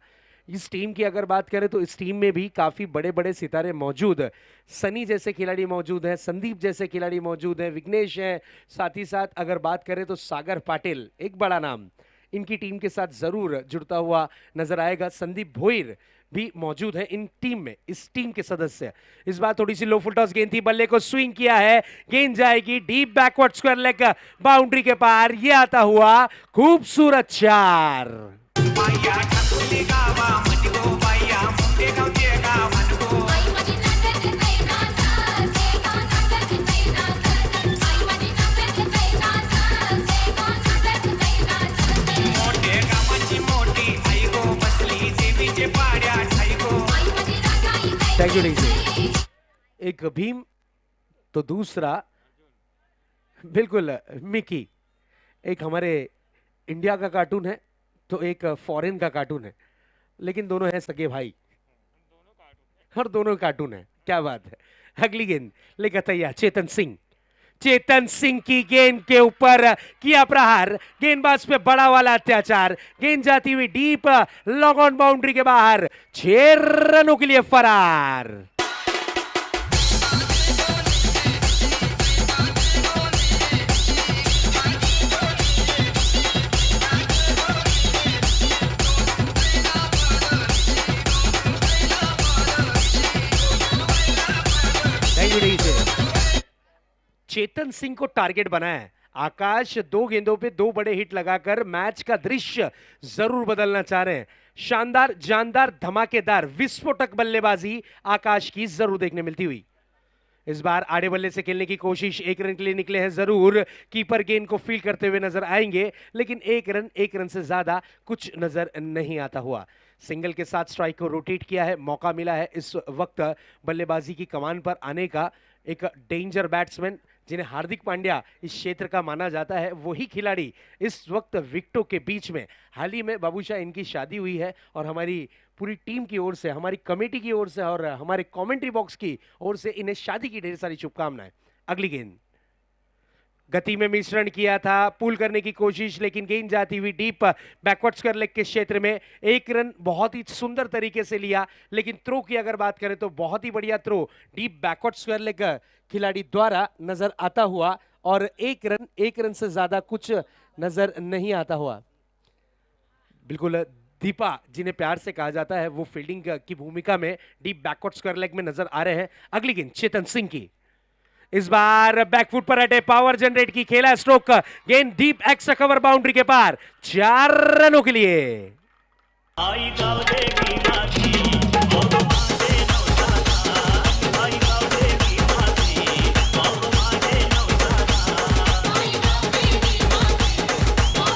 इस टीम की अगर बात करें तो इस टीम में भी काफी बड़े बड़े सितारे मौजूद, सनी जैसे खिलाड़ी मौजूद हैं, संदीप जैसे खिलाड़ी मौजूद हैं, विघ्नेश हैं, साथ ही साथ अगर बात करें तो सागर पाटिल एक बड़ा नाम इनकी टीम के साथ जरूर जुड़ता हुआ नजर आएगा। संदीप भोईर भी मौजूद है इन टीम में, इस टीम के सदस्य। इस बार थोड़ी सी लो फुल टॉस गेंद थी, बल्ले को स्विंग किया है, गेंद जाएगी deep backward square leg boundary के पार, ये आता हुआ खूबसूरत 4। एक भीम तो दूसरा बिल्कुल मिकी। एक हमारे इंडिया का कार्टून है तो एक फॉरेन का कार्टून है, लेकिन दोनों हैं सगे भाई और दोनों कार्टून है। क्या बात है। अगली गेंद लेकर तैयार चेतन सिंह की गेंद के ऊपर किया प्रहार, गेंदबाज पे बड़ा वाला अत्याचार, गेंद जाती हुई डीप लॉन्ग ऑन बाउंड्री के बाहर, 6 रनों के लिए फरार। चेतन सिंह को टारगेट बनाया है आकाश, 2 गेंदों पे 2 बड़े हिट लगाकर मैच का दृश्य जरूर बदलना चाह रहे हैं। शानदार, जानदार, धमाकेदार, विस्फोटक बल्लेबाजी आकाश की जरूर देखने मिलती हुई। इस बार आड़े बल्ले से खेलने की कोशिश, 1 रन के लिए निकले हैं जरूर, कीपर गेंद को फील्ड करते हुए नजर आएंगे, लेकिन 1 रन से ज्यादा कुछ नजर नहीं आता हुआ। सिंगल के साथ स्ट्राइक को रोटेट किया है, मौका मिला है इस वक्त बल्लेबाजी की कमान पर आने का। एक डेंजर बैट्समैन जिन्हें हार्दिक पांड्या इस क्षेत्र का माना जाता है, वही खिलाड़ी इस वक्त विकेटों के बीच में। हाल ही में बाबूशाह इनकी शादी हुई है और हमारी पूरी टीम की ओर से, हमारी कमेटी की ओर से और हमारे कमेंट्री बॉक्स की ओर से इन्हें शादी की ढेर सारी शुभकामनाएं। अगली गेंद गति में मिश्रण किया था, पुल करने की कोशिश, लेकिन गेंद जाती हुई डीप बैकवर्ड स्क्वायर लेग के क्षेत्र में। 1 रन बहुत ही सुंदर तरीके से लिया, लेकिन थ्रो की अगर बात करें तो बहुत ही बढ़िया throw deep backward square leg खिलाड़ी द्वारा नजर आता हुआ और 1 रन से ज्यादा कुछ नजर नहीं आता हुआ। बिल्कुल दीपा जिन्हें प्यार से कहा जाता है, वो फील्डिंग की भूमिका में डीप बैकवर्ड स्क्वायर लेग में नजर आ रहे हैं। अगली गेंद चेतन सिंह की, इस बार बैकफुट पर अटे, पावर जनरेट की, खेला स्ट्रोक, गेंद डीप एक्स्ट्रा कवर बाउंड्री के पार, 4 रनों के लिए।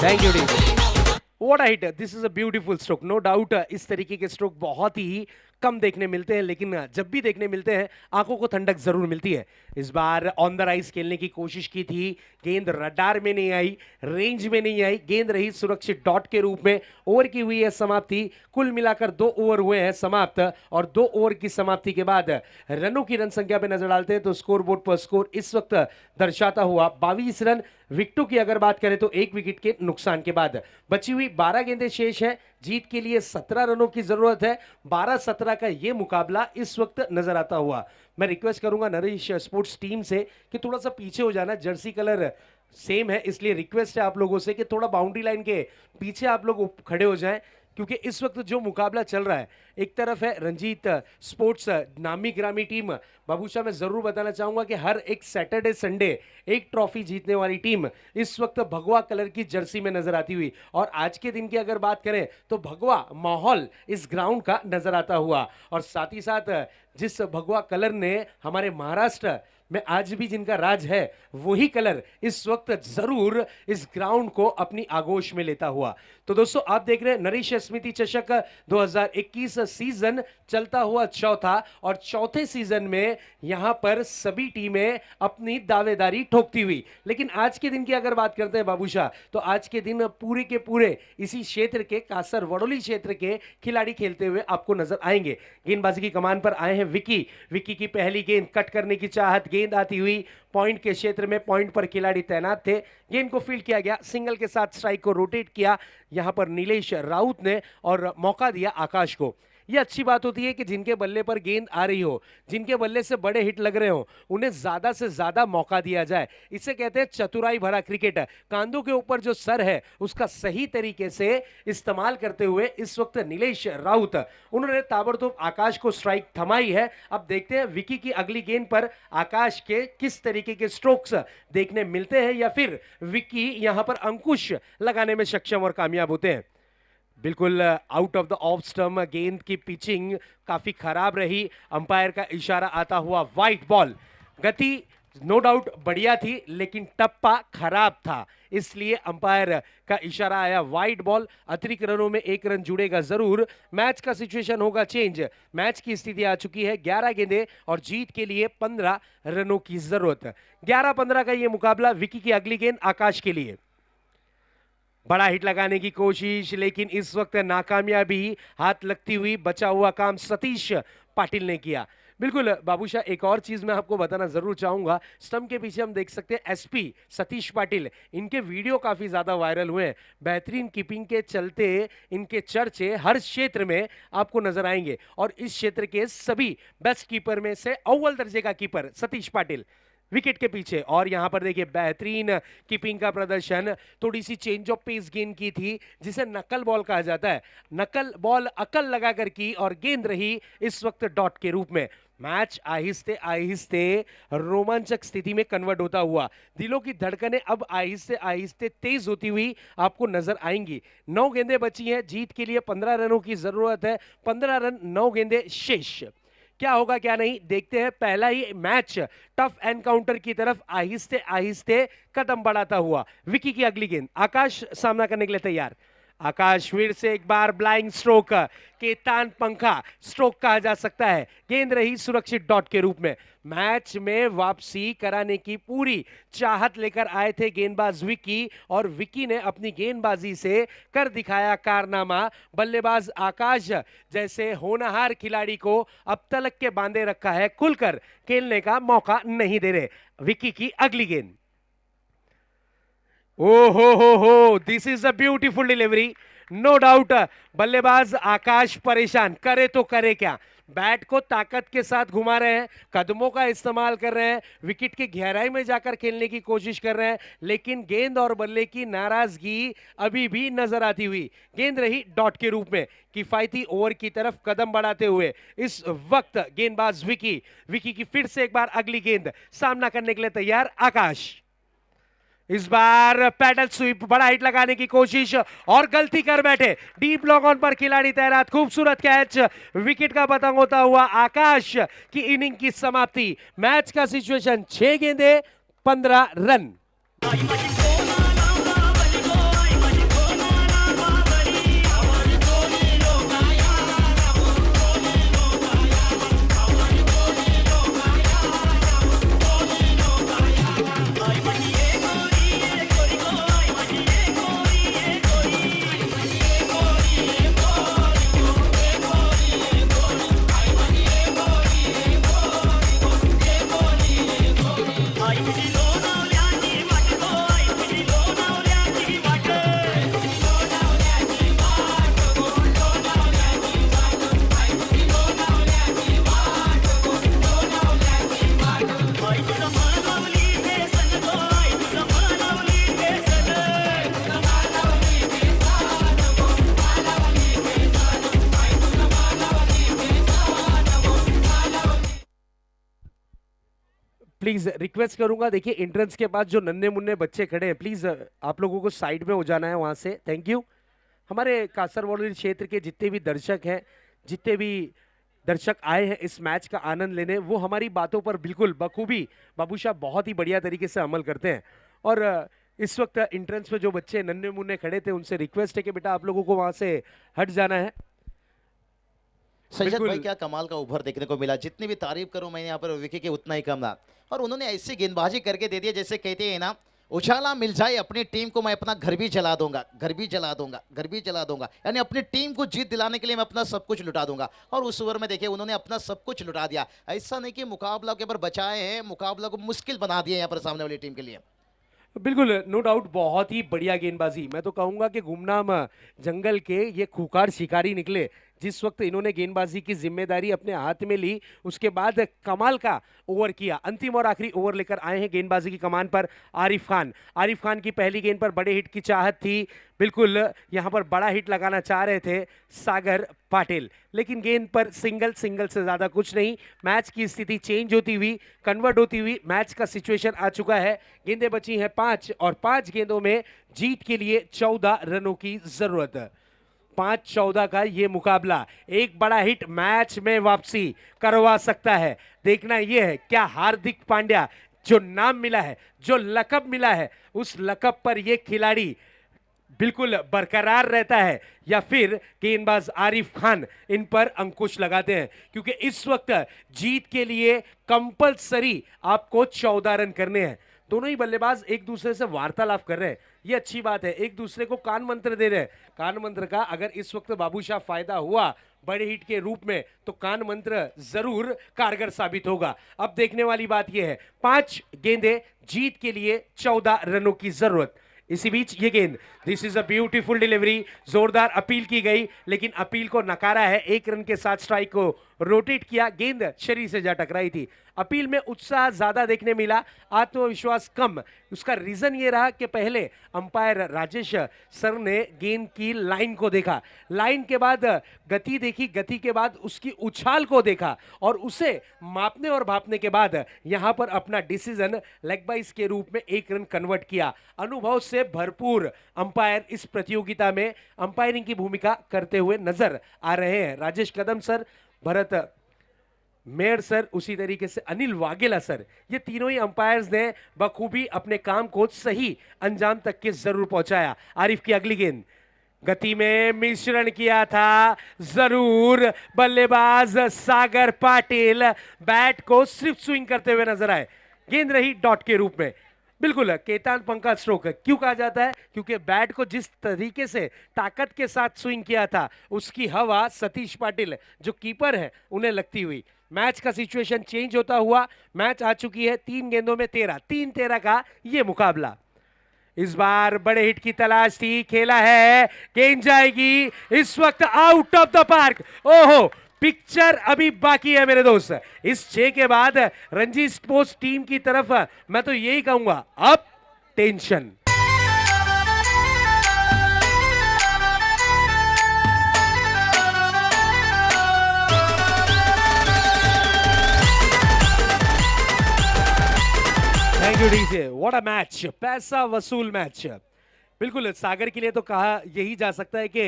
Thank you. What a hit, this is a beautiful stroke, no doubt. इस तरीके के स्ट्रोक बहुत ही कम देखने मिलते हैं, लेकिन जब भी देखने मिलते हैं आंखों को ठंडक जरूर मिलती है। इस बार ऑन द राइज खेलने की कोशिश की थी, गेंद रडार में नहीं आई, रेंज में नहीं आई, गेंद रही सुरक्षित डॉट के रूप में। ओवर की हुई है समाप्ति, कुल मिलाकर 2 ओवर हुए हैं समाप्त, और 2 ओवर की समाप्ति के बाद रनों की रन संख्या पे नजर डालते हैं तो स्कोर बोर्ड पर स्कोर इस वक्त दर्शाता हुआ 22 रन विकेटों की अगर बात करें तो 1 विकेट के नुकसान के बाद बची हुई 12 गेंदें शेष है। जीत के लिए 17 रनों की जरूरत है। 12-17 का ये मुकाबला इस वक्त नजर आता हुआ। मैं रिक्वेस्ट करूंगा नरेश स्पोर्ट्स टीम से कि थोड़ा सा पीछे हो जाना, जर्सी कलर सेम है इसलिए रिक्वेस्ट है आप लोगों से कि थोड़ा बाउंड्री लाइन के पीछे आप लोग खड़े हो जाएं, क्योंकि इस वक्त जो मुकाबला चल रहा है, एक तरफ है रंजीत स्पोर्ट्स नामी ग्रामी टीम। बाबूशाह मैं जरूर बताना चाहूंगा कि हर एक सैटरडे संडे एक ट्रॉफी जीतने वाली टीम इस वक्त भगवा कलर की जर्सी में नजर आती हुई, और आज के दिन की अगर बात करें तो भगवा माहौल इस ग्राउंड का नजर आता हुआ। और साथ ही साथ जिस भगवा कलर ने हमारे महाराष्ट्र में आज भी जिनका राज है, वही कलर इस वक्त जरूर इस ग्राउंड को अपनी आगोश में लेता हुआ। तो दोस्तों आप देख रहे हैं नरेश स्मृति चषक 2021 सीजन चलता हुआ चौथा, और चौथे सीजन में यहां पर सभी टीमें अपनी दावेदारी ठोकती हुई। लेकिन आज के दिन की अगर बात करते हैं बाबूशाह, तो आज के दिन पूरे के पूरे इसी क्षेत्र के कासर वडोली क्षेत्र के खिलाड़ी खेलते हुए आपको नजर आएंगे। गेंदबाजी की कमान पर आए हैं विकी। विकी की पहली गेंद कट करने की चाहत, गेंद आती हुई पॉइंट के क्षेत्र में, पॉइंट पर खिलाड़ी तैनात थे, गेंद को फील्ड किया गया, सिंगल के साथ स्ट्राइक को रोटेट किया यहां पर नीलेश राउत ने, और मौका दिया आकाश को। यह अच्छी बात होती है कि जिनके बल्ले पर गेंद आ रही हो, जिनके बल्ले से बड़े हिट लग रहे हो, उन्हें ज्यादा से ज्यादा मौका दिया जाए। इसे कहते हैं चतुराई भरा क्रिकेट। कांधों के ऊपर जो सर है उसका सही तरीके से इस्तेमाल करते हुए इस वक्त नीलेश राउत, उन्होंने ताबड़तोड़ आकाश को स्ट्राइक थमाई है। अब देखते हैं विकी की अगली गेंद पर आकाश के किस तरीके के स्ट्रोक्स देखने मिलते हैं, या फिर विकी यहां पर अंकुश लगाने में सक्षम और कामयाब होते हैं। बिल्कुल out of the off stump, गेंद की पिचिंग काफी खराब रही, अंपायर का इशारा आता हुआ वाइट बॉल। गति नो डाउट बढ़िया थी लेकिन टप्पा खराब था, इसलिए अंपायर का इशारा आया वाइट बॉल। अतिरिक्त रनों में 1 रन जुड़ेगा जरूर। मैच का सिचुएशन होगा चेंज। मैच की स्थिति आ चुकी है 11 गेंदें और जीत के लिए 15 रनों की जरूरत। 11-15 का यह मुकाबला। विकी की अगली गेंद आकाश के लिए, बड़ा हिट लगाने की कोशिश लेकिन इस वक्त नाकामयाबी, हाथ लगती हुई बचा हुआ काम सतीश पाटिल ने किया। बिल्कुल बाबूशाह, एक और चीज मैं आपको बताना जरूर चाहूंगा, स्टंप के पीछे हम देख सकते हैं एसपी सतीश पाटिल, इनके वीडियो काफी ज्यादा वायरल हुए हैं। बेहतरीन कीपिंग के चलते इनके चर्चे हर क्षेत्र में आपको नजर आएंगे, और इस क्षेत्र के सभी बेस्ट कीपर में से अव्वल दर्जे का कीपर सतीश पाटिल विकेट के पीछे। और यहां पर देखिए बेहतरीन कीपिंग का प्रदर्शन। थोड़ी सी चेंज ऑफ पेस गेंद की थी, जिसे नकल बॉल कहा जाता है। नकल बॉल अकल लगाकर की और गेंद रही इस वक्त डॉट के रूप में। मैच आहिस्ते आहिस्ते रोमांचक स्थिति में कन्वर्ट होता हुआ, दिलों की धड़कनें अब आहिस्ते आहिस्ते तेज होती हुई आपको नजर आएंगी। 9 गेंदें बची हैं, जीत के लिए 15 रनों की जरूरत है। 15 रन, 9 गेंदें शेष। क्या होगा क्या नहीं देखते हैं। पहला ही मैच टफ एनकाउंटर की तरफ आहिस्ते आहिस्ते कदम बढ़ाता हुआ। विकी की अगली गेंद, आकाश सामना करने के लिए तैयार। आकाश फिर से एक बार ब्लाइंग स्ट्रोक, केतान पंखा स्ट्रोक कहा जा सकता है, गेंद रही सुरक्षित डॉट के रूप में। मैच में वापसी कराने की पूरी चाहत लेकर आए थे गेंदबाज विकी, और विकी ने अपनी गेंदबाजी से कर दिखाया कारनामा। बल्लेबाज आकाश जैसे होनहार खिलाड़ी को अब तलक के बांधे रखा है, खुलकर खेलने का मौका नहीं दे रहे। विकी की अगली गेंद, ओ हो, this is a beautiful delivery, no doubt. बल्लेबाज आकाश परेशान, करे तो करे क्या। बैट को ताकत के साथ घुमा रहे हैं, कदमों का इस्तेमाल कर रहे हैं, विकेट की गहराई में जाकर खेलने की कोशिश कर रहे हैं, लेकिन गेंद और बल्ले की नाराजगी अभी भी नजर आती हुई। गेंद रही डॉट के रूप में। किफायती ओवर की तरफ कदम बढ़ाते हुए इस वक्त गेंदबाज विकी की फिर से एक बार अगली गेंद, सामना करने के लिए तैयार आकाश। इस बार पैडल स्वीप, बड़ा हिट लगाने की कोशिश और गलती कर बैठे। डीप लॉन्ग ऑन पर खिलाड़ी तैनात, खूबसूरत कैच, विकेट का पतंग होता हुआ आकाश की इनिंग की समाप्ति। मैच का सिचुएशन 6 गेंदें 15 रन। प्लीज रिक्वेस्ट करूंगा, देखिए एंट्रेंस के पास जो नन्हे मुन्ने बच्चे खड़े हैं, प्लीज आप लोगों को साइड में हो जाना है वहां से, थैंक यू। हमारे कासरगोड क्षेत्र के जितने भी दर्शक हैं, जितने भी दर्शक आए हैं इस मैच का आनंद लेने, वो हमारी बातों पर बिल्कुल बखूबी बाबूशाह बहुत ही बढ़िया तरीके से अमल करते हैं। और इस वक्त एंट्रेंस में जो बच्चे नन्हे मुन्ने खड़े थे उनसे रिक्वेस्ट है कि बेटा आप लोगों को वहां से हट जाना है। सज्जद बिल्कुल। भाई क्या कमाल का ओवर देखने को मिला, जितनी भी तारीफ करूं मैं यहाँ पर विकी की उतना ही कम था। और उन्होंने ऐसी गेंदबाजी करके दे दिया जैसे कहते हैं ना, उछाला मिल जाए अपनी टीम को, मैं अपना घर भी जला दूंगा, घर भी जला दूंगा, घर भी जला दूंगा, यानी अपनी टीम को जीत दिलाने के लिए मैं अपना सब कुछ लुटा दूंगा। और उस ओवर में देखिए उन्होंने अपना सब कुछ लुटा दिया। ऐसा नहीं कि मुकाबला के ऊपर बचाए हैं, मुकाबला को मुश्किल बना दिया यहाँ पर सामने वाली टीम के लिए। बिल्कुल, नो डाउट बहुत ही बढ़िया गेंदबाजी। मैं तो कहूंगा कि गुमनाम जंगल के ये खूंखार शिकारी निकले। जिस वक्त इन्होंने गेंदबाजी की जिम्मेदारी अपने हाथ में ली, उसके बाद कमाल का ओवर किया। अंतिम और आखिरी ओवर लेकर आए हैं गेंदबाजी की कमान पर आरिफ खान। आरिफ खान की पहली गेंद पर बड़े हिट की चाहत थी, बिल्कुल यहां पर बड़ा हिट लगाना चाह रहे थे सागर पाटिल, लेकिन गेंद पर सिंगल से ज्यादा कुछ नहीं। मैच की स्थिति चेंज होती हुई, कन्वर्ट होती हुई मैच का सिचुएशन आ चुका है। गेंदें बची हैं 5 और 5 गेंदों में जीत के लिए 14 रनों की जरूरत। 5-14 का ये मुकाबला, एक बड़ा हिट मैच में वापसी करवा सकता है। देखना यह है क्या हार्दिक पांड्या जो नाम मिला है, जो लकब मिला है, उस लकब पर ये खिलाड़ी बिल्कुल बरकरार रहता है या फिर गेंदबाज आरिफ खान इन पर अंकुश लगाते हैं। क्योंकि इस वक्त जीत के लिए कंपलसरी आपको 14 रन करने हैं। दोनों ही बल्लेबाज एक दूसरे से वार्तालाप कर रहे हैं, ये अच्छी बात है। एक दूसरे को कान मंत्र दे रहे हैं। कान मंत्र का अगर इस वक्त बाबूशाह फायदा हुआ बड़े हिट के रूप में, तो कान मंत्र जरूर कारगर साबित होगा। अब देखने वाली बात यह है, 5 गेंदें जीत के लिए 14 रनों की जरूरत। इसी बीच ये गेंद, this is a beautiful delivery, जोरदार अपील की गई, लेकिन अपील को नकारा है। 1 रन के साथ स्ट्राइक को रोटेट किया, गेंद शरीर से जा टकराई थी। अपील में उत्साह ज्यादा देखने मिला, आत्मविश्वास कम। उसका रीजन ये रहा कि पहले अंपायर राजेश सर ने गेंद की लाइन को देखा, लाइन के बाद गति देखी, गति के बाद उसकी उछाल को देखा, और उसे मापने और भापने के बाद यहां पर अपना डिसीजन लेग बाइस के रूप में 1 रन कन्वर्ट किया। अनुभव से भरपूर अंपायर इस प्रतियोगिता में अंपायरिंग की भूमिका करते हुए नजर आ रहे हैं। राजेश कदम सर, भरत मेयर सर, उसी तरीके से अनिल वाघेला सर, ये तीनों ही अंपायर्स ने बखूबी अपने काम को सही अंजाम तक के जरूर पहुंचाया। आरिफ की अगली गेंद, गति में मिश्रण किया था जरूर बल्लेबाज सागर पाटिल, बैट को सिर्फ स्विंग करते हुए नजर आए। गेंद रही डॉट के रूप में। बिल्कुल केतान पंखा स्ट्रोक क्यों कहा जाता है? क्योंकि बैट को जिस तरीके से ताकत के साथ स्विंग किया था, उसकी हवा सतीश पाटिल जो कीपर है उन्हें लगती हुई। मैच का सिचुएशन चेंज होता हुआ मैच आ चुकी है 3 गेंदों में 13, 3-13 का ये मुकाबला। इस बार बड़े हिट की तलाश थी, खेला है, गेंद जाएगी इस वक्त आउट ऑफ द पार्क। ओहो, पिक्चर अभी बाकी है मेरे दोस्त। इस 6 के बाद रणजी स्पोर्ट्स टीम की तरफ मैं तो यही कहूंगा, अब tension. Thank you DJ, what a match, पैसा वसूल मैच। बिल्कुल सागर के लिए तो कहा यही जा सकता है कि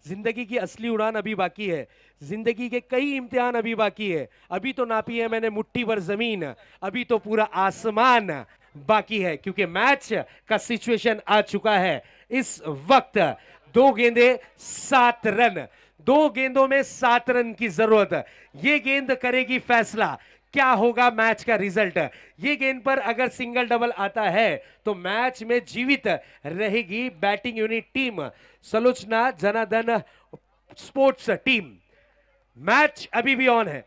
जिंदगी की असली उड़ान अभी बाकी है, जिंदगी के कई इम्तिहान अभी बाकी है। अभी तो नापी है मैंने मुट्ठी भर जमीन, अभी तो पूरा आसमान बाकी है। क्योंकि मैच का सिचुएशन आ चुका है इस वक्त। 2 गेंदें 7 रन, 2 गेंदों में 7 रन की जरूरत। ये गेंद करेगी फैसला, क्या होगा मैच का रिजल्ट। ये गेंद पर अगर सिंगल डबल आता है तो मैच में जीवित रहेगी batting unit team Salochana Janardan sports team. Match अभी भी ऑन है।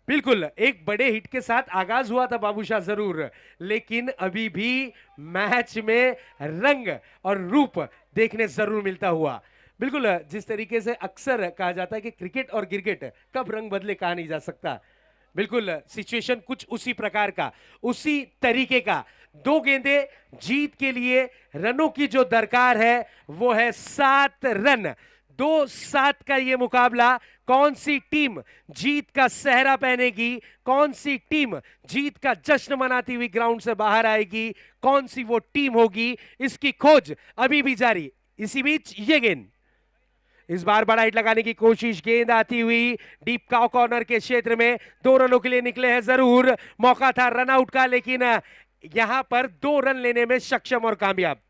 बिल्कुल एक बड़े हिट के साथ आगाज हुआ था बाबूशाह जरूर, लेकिन अभी भी मैच में रंग और रूप देखने जरूर मिलता हुआ। बिल्कुल जिस तरीके से अक्सर कहा जाता है कि क्रिकेट और गिरगिट कब रंग बदले कहा नहीं जा सकता, बिल्कुल सिचुएशन कुछ उसी प्रकार का, उसी तरीके का। 2 गेंदें जीत के लिए रनों की जो दरकार है वो है 7 रन। 2-7 का ये मुकाबला, कौन सी टीम जीत का सेहरा पहनेगी, कौन सी टीम जीत का जश्न मनाती हुई ग्राउंड से बाहर आएगी, कौन सी वो टीम होगी, इसकी खोज अभी भी जारी। इसी बीच ये गेंद इस बार बड़ा हिट लगाने की कोशिश, गेंद आती हुई डीप काउ कॉर्नर के क्षेत्र में, 2 रनों के लिए निकले हैं, जरूर मौका था रन आउट का, लेकिन यहां पर 2 रन लेने में सक्षम और कामयाब।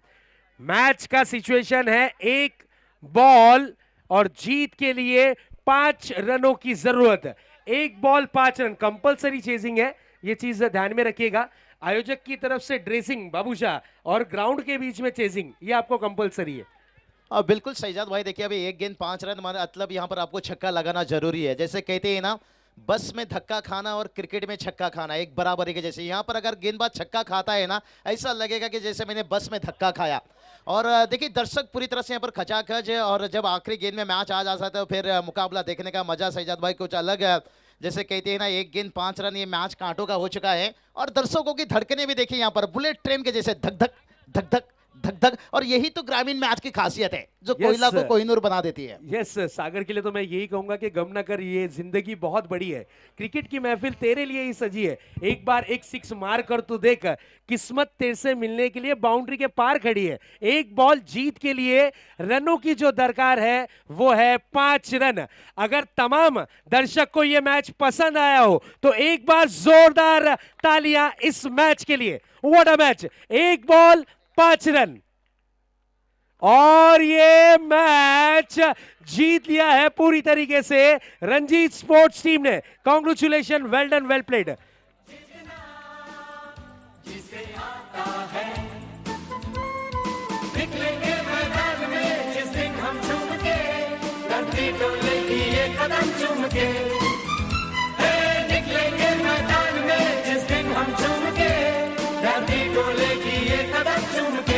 मैच का सिचुएशन है 1 बॉल और जीत के लिए 5 रनों की जरूरत। 1 बॉल 5 रन, कंपलसरी चेजिंग है, ये चीज ध्यान में रखिएगा। आयोजक की तरफ से ड्रेसिंग बाबूशाह और ग्राउंड के बीच में चेजिंग, ये आपको कंपलसरी है। बिल्कुल शहजाद भाई, देखिए अभी 1 गेंद 5 रन, मतलब यहाँ पर आपको छक्का लगाना जरूरी है। जैसे कहते हैं ना, बस में धक्का खाना और क्रिकेट में छक्का खाना एक बराबरी के जैसे। यहाँ पर अगर गेंदबाज छक्का खाता है ना, ऐसा लगेगा कि जैसे मैंने बस में धक्का खाया। और देखिए दर्शक पूरी तरह से यहाँ पर खचाखच है, और जब आखिरी गेंद में मैच आ जाता है तो फिर मुकाबला देखने का मजा शहजाद भाई कुछ अलग है। जैसे कहते हैं ना, 1 गेंद 5 रन, ये मैच कांटों का हो चुका है। और दर्शकों की धड़कने भी देखिए यहाँ पर बुलेट ट्रेन के जैसे धक धक धक धक धक धक। और यही तो ग्रामीण मैच की खासियत है, जो कोयला को कोहिनूर बना देती है। यस सागर के लिए तो मैं यही कहूंगा कि गम ना कर, ये जिंदगी बहुत बड़ी है, क्रिकेट की महफिल तेरे लिए ही सजी है। एक बार एक 6 मार कर तू देख, किस्मत तेरे से मिलने के लिए बाउंड्री के पार खड़ी है। 1 बॉल जीत के लिए रनों की जो दरकार है वो है 5 रन। अगर तमाम दर्शक को ये मैच पसंद आया हो तो एक बार जोरदार तालियां इस मैच के लिए। What a match, 1 ball 5 run और ये मैच जीत लिया है पूरी तरीके से रंजीत स्पोर्ट्स टीम ने। Congratulation, well done, well played. निकलेंगे मैदान में जिस दिन हम झूम के, धरती डोलेगी ये कदम चूम के। निकलेंगे मैदान में जिस दिन हम झूम के, धरती डोलेगी ये कदम चूम के।